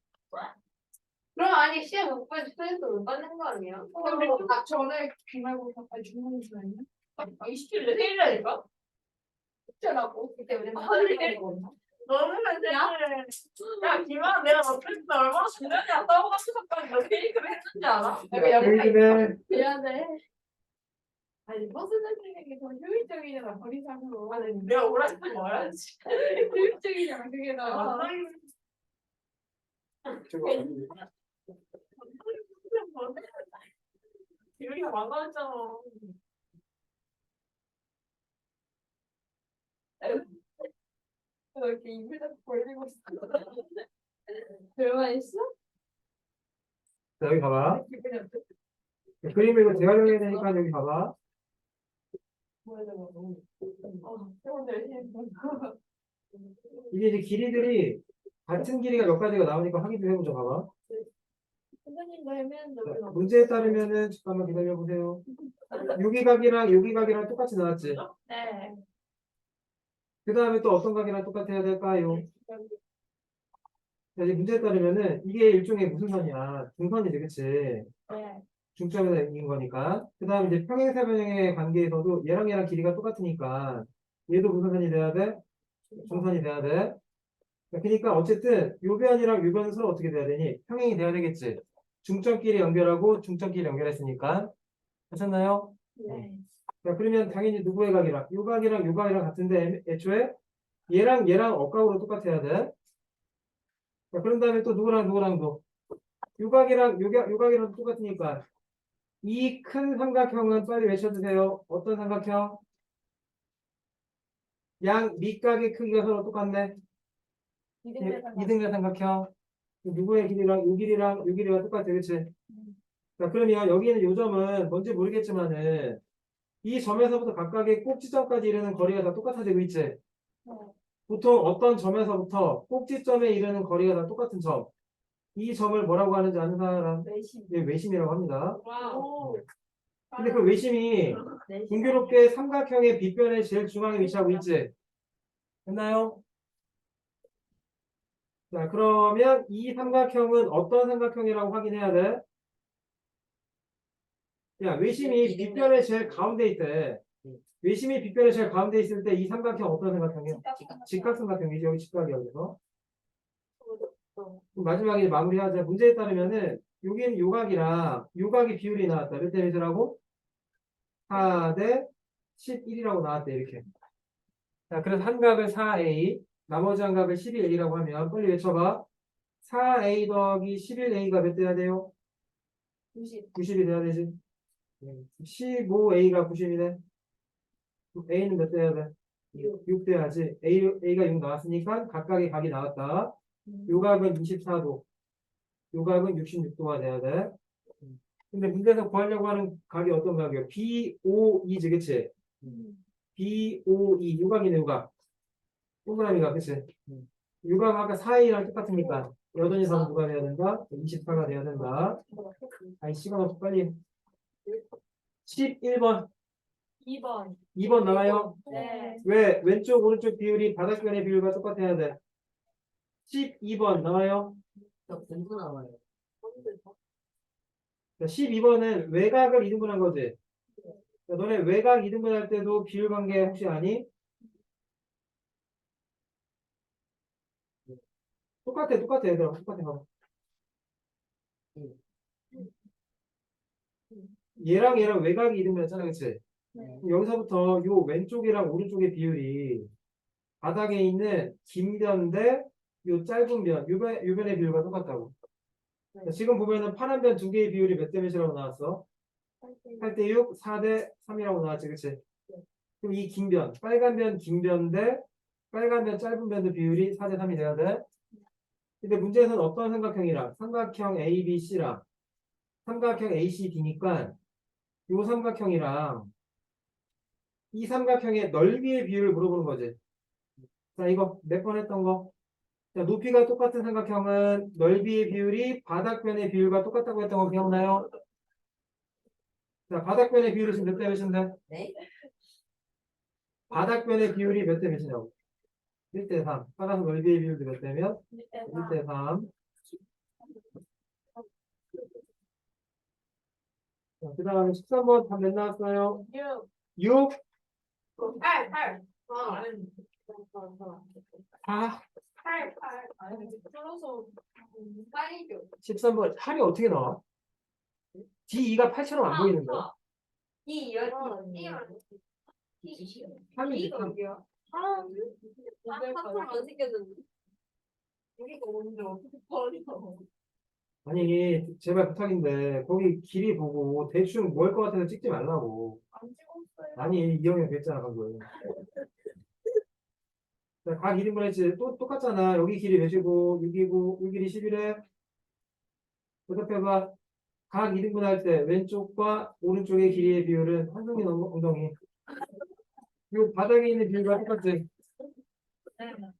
그럼 아니 시험 못 보면 스트레스 못 받는 거 아니야?
근데 우리 딱 전에 기말고사 중간고사 아니야?
27일 내 생일이라니까?
숙제라고
그때 우리
하늘이
너무 맨날 야 김아 내가 너 그랬을 얼마나 중요하냐 싸워가지고 잠깐 너 케이크를 했는지 알아?
케이크는
미안해 아니 버스 선생님이 더 효율적이잖아 거리상으로
아니 내가 오라지 말아야지
효율적이잖아 그게 더
기분이 망가졌잖아.
왜 이렇게 입을 닫고 벌리고 있어 별말 있어?
자, 여기 봐봐.
기분이 어때?
그림을 이거 재활용해야 되니까 여기 봐봐.
뭐야 저거 오늘 열심히 했어
이게 이제 길이들이 같은 길이가 몇 가지가 나오니까 확인 좀 해보자. 봐봐.
선생님도 헤매는데
자,
우리는 없어.
문제에 따르면은 잠깐만 기다려보세요. 여기 각이랑 똑같이 나왔지.
네
그 다음에 또 어떤 각이랑 똑같아야 될까요? 자, 이제 문제에 따르면은 이게 일종의 무슨 선이야? 중선이지, 그치?
네.
중점에서 있는 거니까. 그 다음에 이제 평행사변형의 관계에서도 얘랑 길이가 똑같으니까 얘도 무슨 선이 돼야 돼? 중선이 돼야 돼. 그러니까 어쨌든 요 변이랑 요 변은 서로 어떻게 돼야 되니? 평행이 돼야 되겠지. 중점끼리 연결하고 중점끼리 연결했으니까. 하셨나요?
네.
자, 그러면 당연히 누구의 각이랑 요 각이랑 요 각이랑 같은데 애초에 얘랑 억각으로 똑같아야 돼. 자, 그런 다음에 또 누구랑도 요 각이랑 똑같으니까 이 큰 삼각형은 빨리 외쳐주세요. 어떤 삼각형? 양 밑각의 크기가 서로 똑같네. 이등변 삼각형. 누구의 길이랑 요 길이가 똑같아, 그렇지? 자, 그러면 여기 있는 요 점은 뭔지 모르겠지만은 이 점에서부터 각각의 꼭지점까지 이르는 거리가 다 똑같아지고 있지. 보통 어떤 점에서부터 꼭지점에 이르는 거리가 다 똑같은 점. 이 점을 뭐라고 하는지 아는 사람? 외심이라고 합니다.
와우.
근데 그 외심이 공교롭게 삼각형의 빗변의 제일 중앙에 위치하고 있지. 됐나요? 자, 그러면 이 삼각형은 어떤 삼각형이라고 확인해야 돼? 야, 외심이 빗변의 제일 가운데 있대. 외심이 빗변의 제일 가운데 있을 때 이 삼각형 어떤 삼각형이야? 직각삼각형이지. 여기 직각이야. 그래서 그럼 마지막에 마무리하자. 문제에 따르면은 여기는 요각이랑 요각의 비율이 나왔다. 몇 대 몇이라고? 4대 11이라고 나왔대. 이렇게. 자, 그래서 한 각을 4a, 나머지 한 각을 11a라고 하면 빨리 외쳐봐. 4a 더하기 11a가 몇 대야 돼요? 90이 돼야 되지. 15a가 90이네. a는 몇 대야 돼? 6 돼야지. A가 6 나왔으니까 각각의 각이 나왔다. 요 각은 24도. 요 각은 66도가 돼야 돼. 근데 문제에서 구하려고 하는 각이 어떤 각이에요? BOE지, 그치? BOE, 요각이네, 요각. 동그라미가, 그치? 요각 아까 4A랑 똑같으니까. 여전히 3 누가 돼야 된다? 24가 돼야 된다. 아니, 시간 없어, 빨리. 11번.
2번.
2번 나와요?
네.
왜? 왼쪽, 오른쪽 비율이 바닥변의 비율과 똑같아야 돼. 12번 나와요?
공부 나와요.
12번은 외곽을 이등분한 거지. 너네 외곽 이등분할 때도 비율 관계 혹시 아니? 똑같아 얘들아. 똑같아. 봐봐. 얘랑 외곽이 이등분했잖아, 그치?
네.
여기서부터 요 왼쪽이랑 오른쪽의 비율이 바닥에 있는 긴 변 대 요 짧은 변, 요 변의 비율과 똑같다고. 지금 보면은 파란 변 두 개의 비율이 몇 대 몇이라고 나왔어? 8대 6, 4대 3이라고 나왔지, 그치? 그럼 이 긴 변, 빨간 변 긴 변 대 빨간 변 짧은 변의 비율이 4대 3이 돼야 돼. 근데 문제에서는 어떤 삼각형이랑 삼각형 ABC랑 삼각형 ACD니까 요 삼각형이랑 이 삼각형의 넓이의 비율을 물어보는 거지. 자, 이거 몇 번 했던 거. 자, 높이가 똑같은 삼각형은 넓이의 비율이 바닥변의 비율과 똑같다고 했던 거 기억나요? 자, 바닥변의 비율이 지금 몇 대 몇인데?
네?
바닥변의 비율이 몇 대 몇이냐고. 1대 3. 따라서 넓이의 비율도 몇 대면? 1대 3. 그 다음에 13번 답 몇 나왔어요?
6.
6,
8.
아,
4,
8. 아니, 풀어서 빨리 줘.
13번 8이 어떻게 나와? D2가 8처럼 안 보이는데?
이
지시요.
3이
어디야?
아,
안 생겼는데. 여기가 뭔데 어떻게 버려?
아니, 제발 부탁인데, 거기 길이 보고 대충 뭘 것 같아서 찍지 말라고.
안 찍었어요.
아니, 이형이 됐잖아, 방금. 자, 각 1인분 했지. 또 똑같잖아. 여기 길이 몇이고, 6이고, 여기 길이 11에. 대답해봐. 각 2등분 할 때 왼쪽과 오른쪽의 길이의 비율은 한송이 엉덩이. 이 바닥에 있는 비율과 똑같지.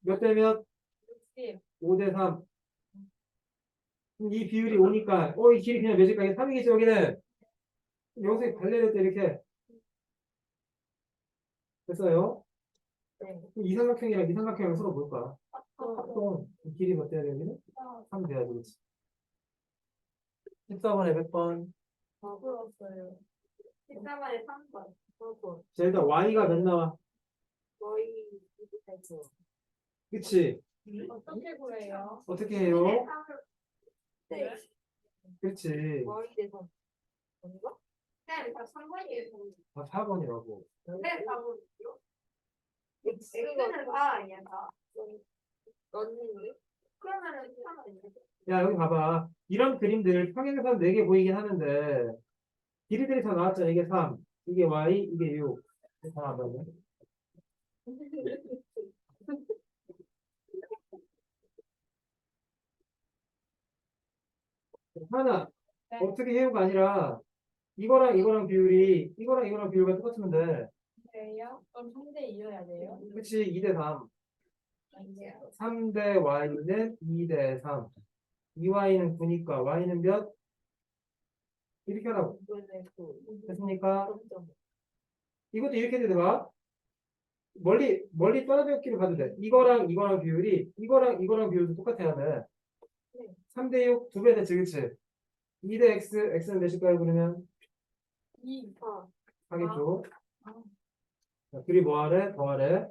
몇 대 몇?
60.
5대 3. 이 비율이 오니까, 이 길이 그냥 몇일까? 이게 3이겠지, 여기는. 여기서 발레를 때 이렇게. 됐어요?
네.
그럼 이 삼각형이랑 이 삼각형을 서로 볼까? 이 길이 몇 대야 돼, 여기는? 3 돼야 되겠지. 14번에 몇 번?
다 풀었어요.
14번에 3번.
자, 일단 y가 몇 나와?
거의
그치?
어떻게 구해요?
어떻게 해요?
네.
그치?
거의 돼서. 뭔가? 네, 다 3번이에요.
아, 4번이라고.
네, 4번이요. X는 4 아니야, 4. 넣는데? 그러면은 3 아니야?
야, 여기 봐봐. 이런 그림들 평행선 4개 보이긴 하는데, 길이들이 다 나왔잖아. 이게 3, 이게 y, 이게 6. 다 나왔네. 하나,
네.
어떻게 해요가 아니라, 이거랑 비율이, 이거랑 비율과 똑같으면 돼.
그래요? 그럼 3대 2여야 돼요?
그치? 2대 3.
아니요.
3대 y는 2대 3. 2y는 9니까 y는 몇? 이렇게 하라고. 됐습니까? 이것도 이렇게 돼봐. 멀리 떨어졌기를 봐도 돼. 이거랑 비율이, 이거랑 비율도 똑같아야 돼. 3대 6, 2배 됐지, 그치? 2대 x, x는 몇일까요, 그러면?
2.
하겠죠. 자, 둘이 뭐 하래? 더 하래?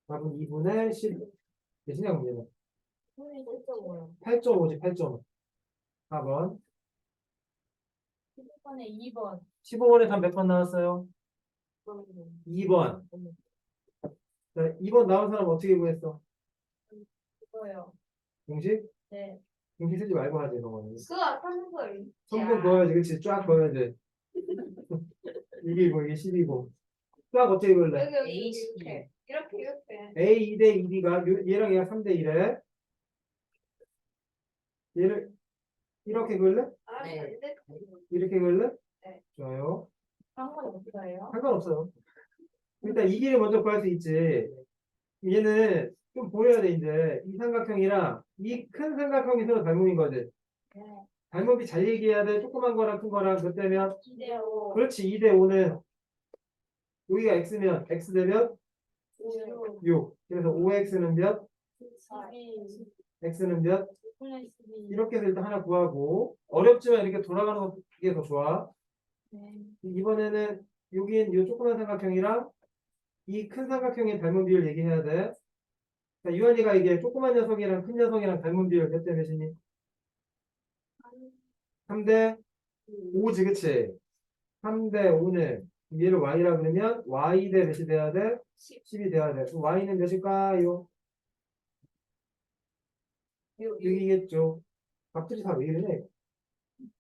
답은 2분의 10. 몇이냐, 문제는? 8.5지, 8.5. 4번.
15번에 2번.
15번에 답 몇 번 나왔어요? 2번. 자, 2번 나온 사람 어떻게 구했어?
그거요.
공식?
네.
공식 쓰지 말고 하지, 이런 거는.
그거 하는 거예요.
성분 그어야지, 그치? 쫙 그어야지. 이게 12고. 쫙 어떻게 그을래?
여기
AC.
이렇게. 이렇게.
A 2대 2B가 얘랑 얘가 3대 1에 얘를 이렇게 그을래?
네.
이렇게 그을래?
네.
좋아요.
상관없어요.
상관없어요. 일단 이 길을 먼저 구할 수 있지. 얘는 좀 보여야 돼, 이제. 이 삼각형이랑 이 큰 삼각형이 서로 닮음인 거지. 닮음이 잘 얘기해야 돼. 조그만 거랑 큰 거랑 몇 대면?
2대5.
그렇지. 2대 5는 여기가 x면 x 되면 6. 그래서 5x는 몇?
12.
x는 몇?
플러스 12.
이렇게 해서 일단 하나 구하고 어렵지만 이렇게 돌아가는 게 더 좋아.
네.
이번에는 여기는 이 조그만 삼각형이랑 이 큰 삼각형의 닮은 비율 얘기해야 돼. 자, 유한이가 이게 조그만 녀석이랑 큰 녀석이랑 닮은 비율 몇 대 몇이니? 3대 5지, 그치? 3대 5는 얘를 y라 그러면 y 대 몇이 돼야 돼? 10이 돼야 돼. 그럼 y는 몇일까요? 6이겠죠. 값들이 다 왜 이러네?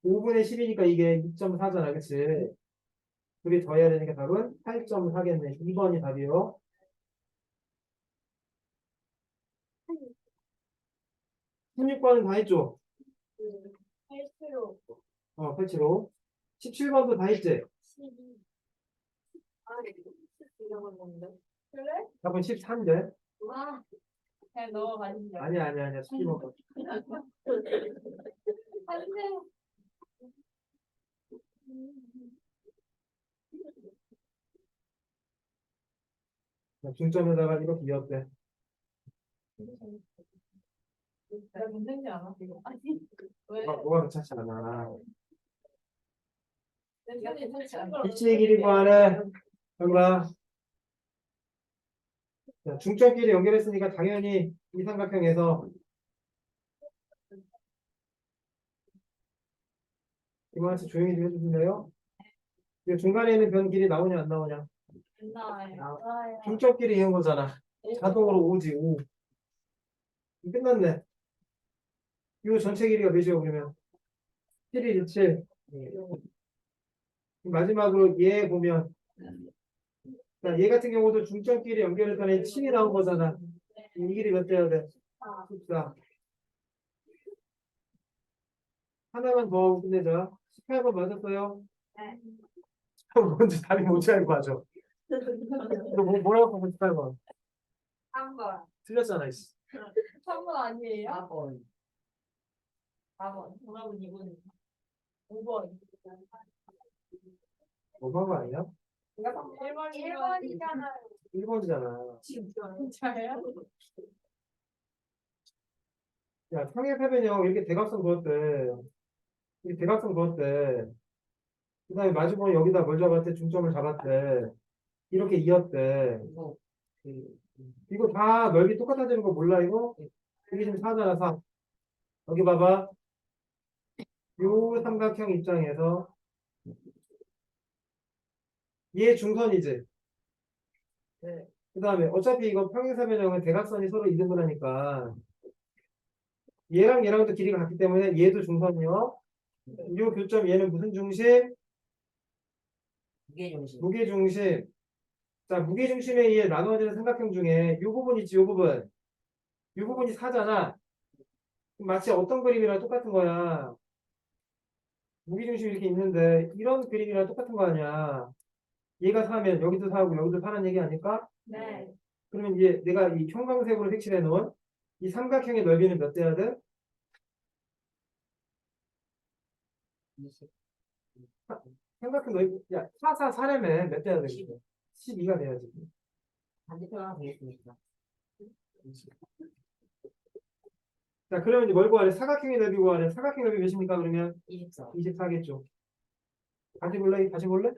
5분의 10이니까 이게 2.4잖아, 그치? 둘이 더해야 되니까 답은 8.4겠네. 2번이 답이요. 16번은 다 했죠?
8kg.
875. 17번도 다 했지?
12.
잃어버렸는데.
그래?
답은 13대.
와. 그냥 넘어가시죠.
아니야. 17번.
안 돼.
중점에다가 이렇게 이었대.
내가 괜찮지 않아? 이거. 아니. 왜?
뭐가 괜찮지 않아.
내가 괜찮지 않아?
일치의 길이 구하래. 정답. 자, 중점끼리 연결했으니까 당연히 이 삼각형에서 이모한테 조용히 좀 해주실래요? 이 중간에 있는 변 길이 나오냐 안 나오냐?
안 나와요.
중점끼리 이은 거잖아. 자동으로 5지 5. 끝났네. 이 전체 길이가 몇이요 그러면? 7이지 7. 마지막으로 얘 보면 자, 얘 같은 경우도 중점끼리 연결했더니 7이 나온 거잖아. 이 길이 몇 돼야 돼? 14. 하나만 더 하고 끝내자. 18번 맞았어요?
네.
뭔지 답이 뭔지 알고 하죠. 너 뭐라고 하고 18번?
3번.
틀렸잖아, 이씨.
3번 아니에요?
4번.
4번. 정답은 2번. 5번.
뭐한 거 아니야?
1번이잖아요.
1번이잖아.
진짜요?
야, 평행사변형 이렇게 대각선 그었대. 이렇게 대각선 그었대. 그 다음에 마주보니 여기다 뭘 잡았대? 중점을 잡았대. 이렇게 이었대.
이거
이거 다 넓이 똑같아지는 거 몰라, 이거? 이게 지금 4잖아, 4. 여기 봐봐. 요 삼각형 입장에서 얘 중선이지.
네.
그 다음에 어차피 이거 평행사변형은 대각선이 서로 이등분하니까 얘랑 얘랑도 길이가 같기 때문에 얘도 중선이요. 요 교점 얘는 무슨 중심?
무게중심.
무게중심. 자, 무게중심에 의해 나누어지는 삼각형 중에 요 부분 있지, 요 부분. 요 부분이 4잖아. 마치 어떤 그림이랑 똑같은 거야. 무게중심이 이렇게 있는데 이런 그림이랑 똑같은 거 아니야. 얘가 4면 여기도 4고 여기도 4는 얘기 아닐까?
네.
그러면 이제 내가 이 형광색으로 색칠해 놓은 이 삼각형의 넓이는 몇 돼야 돼?
20.
삼각형 넓이, 야, 4, 4, 4라며 몇 돼야 돼? 12가 돼야지.
반대편 하나 되겠습니다.
자, 그러면 이제 뭘 구하래? 사각형의 넓이 구하래. 사각형 넓이 몇입니까? 그러면
24.
24겠죠. 다시 볼래? 다시 볼래?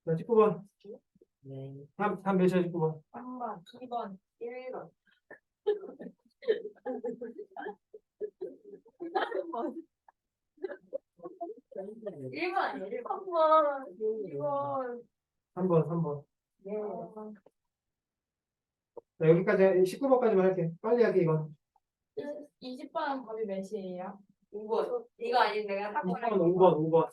자, 19번.
네.
다음 몇이야, 19번?
3번. 2번.
1번. 1번 아니에요?
3번. 2번.
3번, 3번.
네.
자, 여기까지, 19번까지만 할게. 빨리 할게, 이건.
20번 답이 몇이에요?
5번. 이거 아닌데 내가 딱
2번, 5번, 5번.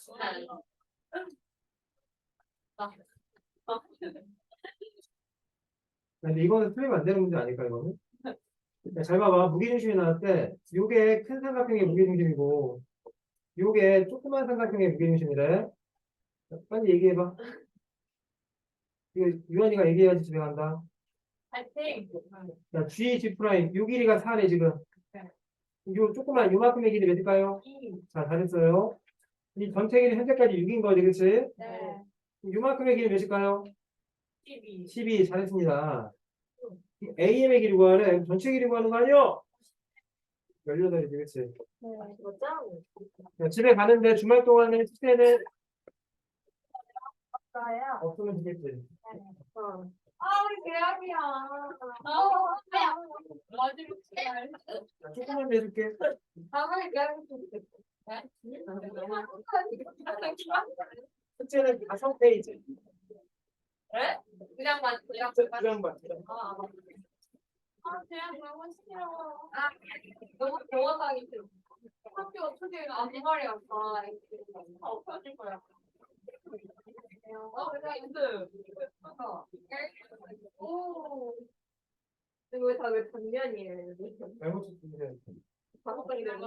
근데 이거는 틀리면 안 되는 문제 아닐까, 이거는? 자, 잘 봐봐. 무게중심이 나올 때, 요게 큰 삼각형의 무게중심이고, 요게 조그만 삼각형의 무게중심이래. 자, 빨리 얘기해봐. 이거 유한이가 얘기해야지 집에 간다.
파이팅.
자, G, G 프라임. 요 길이가 4네, 지금. 요 조그만 요만큼의 길이 몇일까요? 자, 잘했어요. 이 전체 길이 현재까지 6인 거지, 그치?
네.
요만큼의 길이 몇일까요?
12.
12. 잘했습니다. AM의 길이 구하래. 전체 길이 구하는 거 아니요? 18이지, 그치?
네.
뭐죠?
자, 집에 가는데 주말 동안에 숙제는
나야.
없으면 되겠지.
아, 우리 대학이야.
마지막 시간.
자, 조금만 내줄게.
다음에 대학이 좀
숙제는 5페이지.
그냥
그냥 봐.
아, 대학 너무 싫어.
너무 대화당이 싫어. 학교 초기에 아무 말이 없어.
없어질 거야.
그냥 오. 이거 왜 단면이에요?
잘못 쳤는데.
다섯 번이 되는데.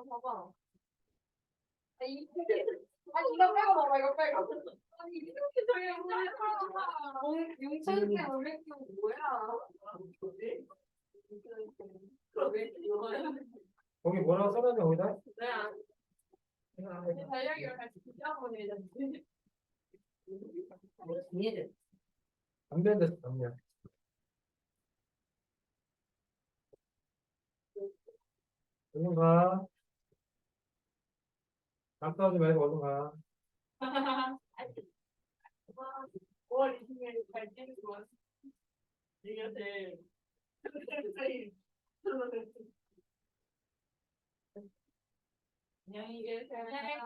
봐봐. 아니 이거 빼고 봐봐 이거 빼고. 아니 이렇게 저희 용천생 올림픽 뭐야? 그러게
거기 뭐라고 써놨냐, 거기다?
네. 달력이랑 같이 비교하면 되잖지.
얘를
안 된다, 담요. 얼른 가. 낙서하지 말고 얼른 가.
5월 20일 잘 뛰는 거. 이게 제일. 안녕히 계세요. 네.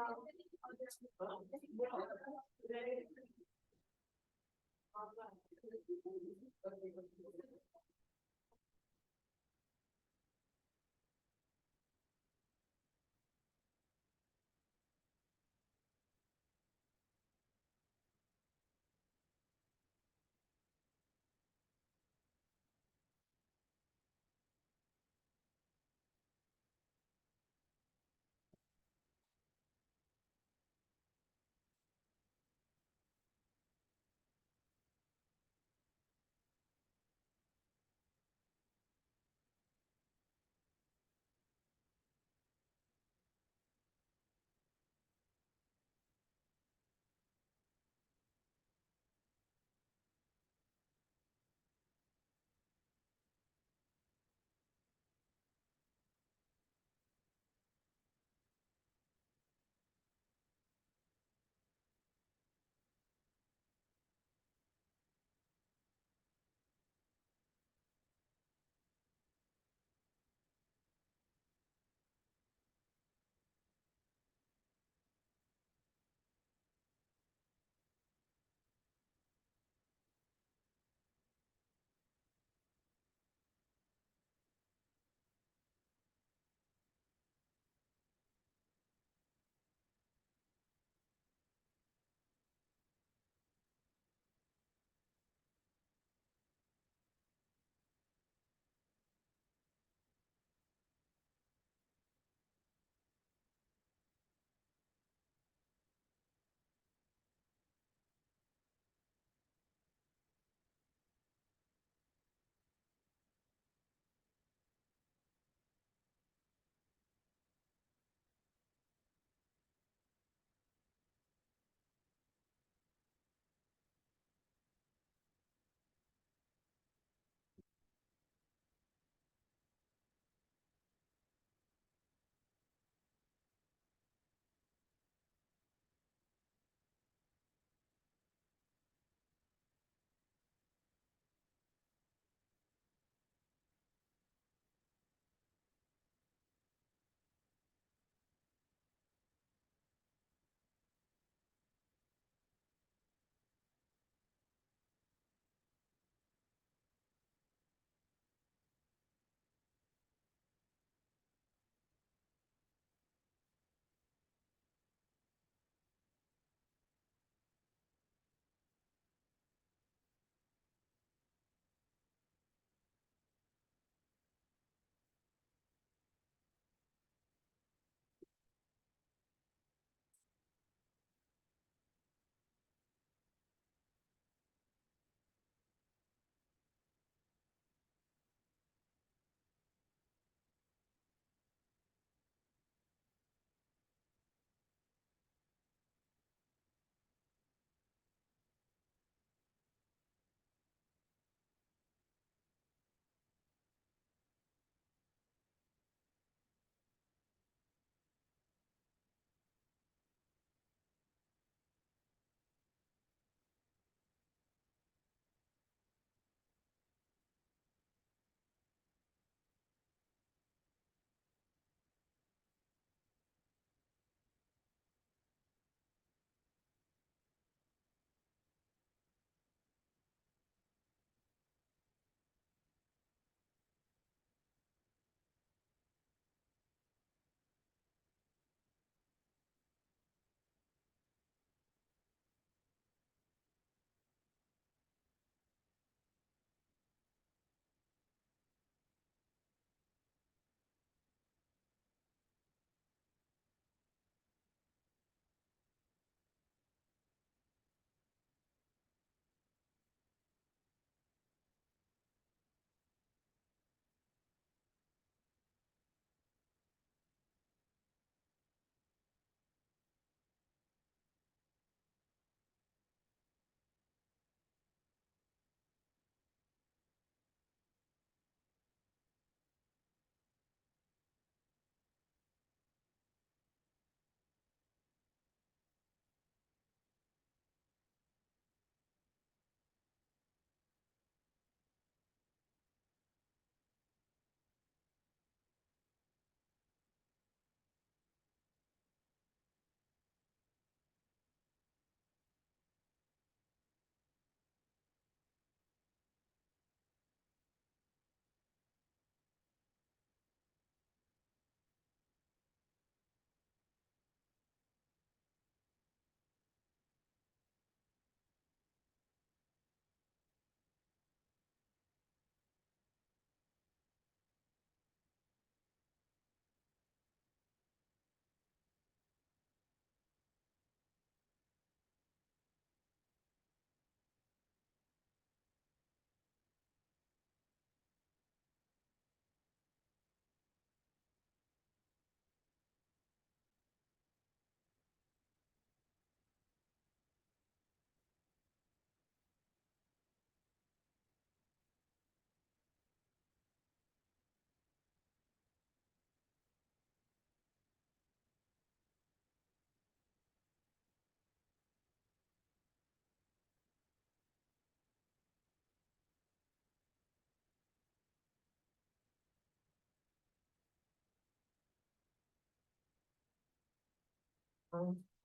3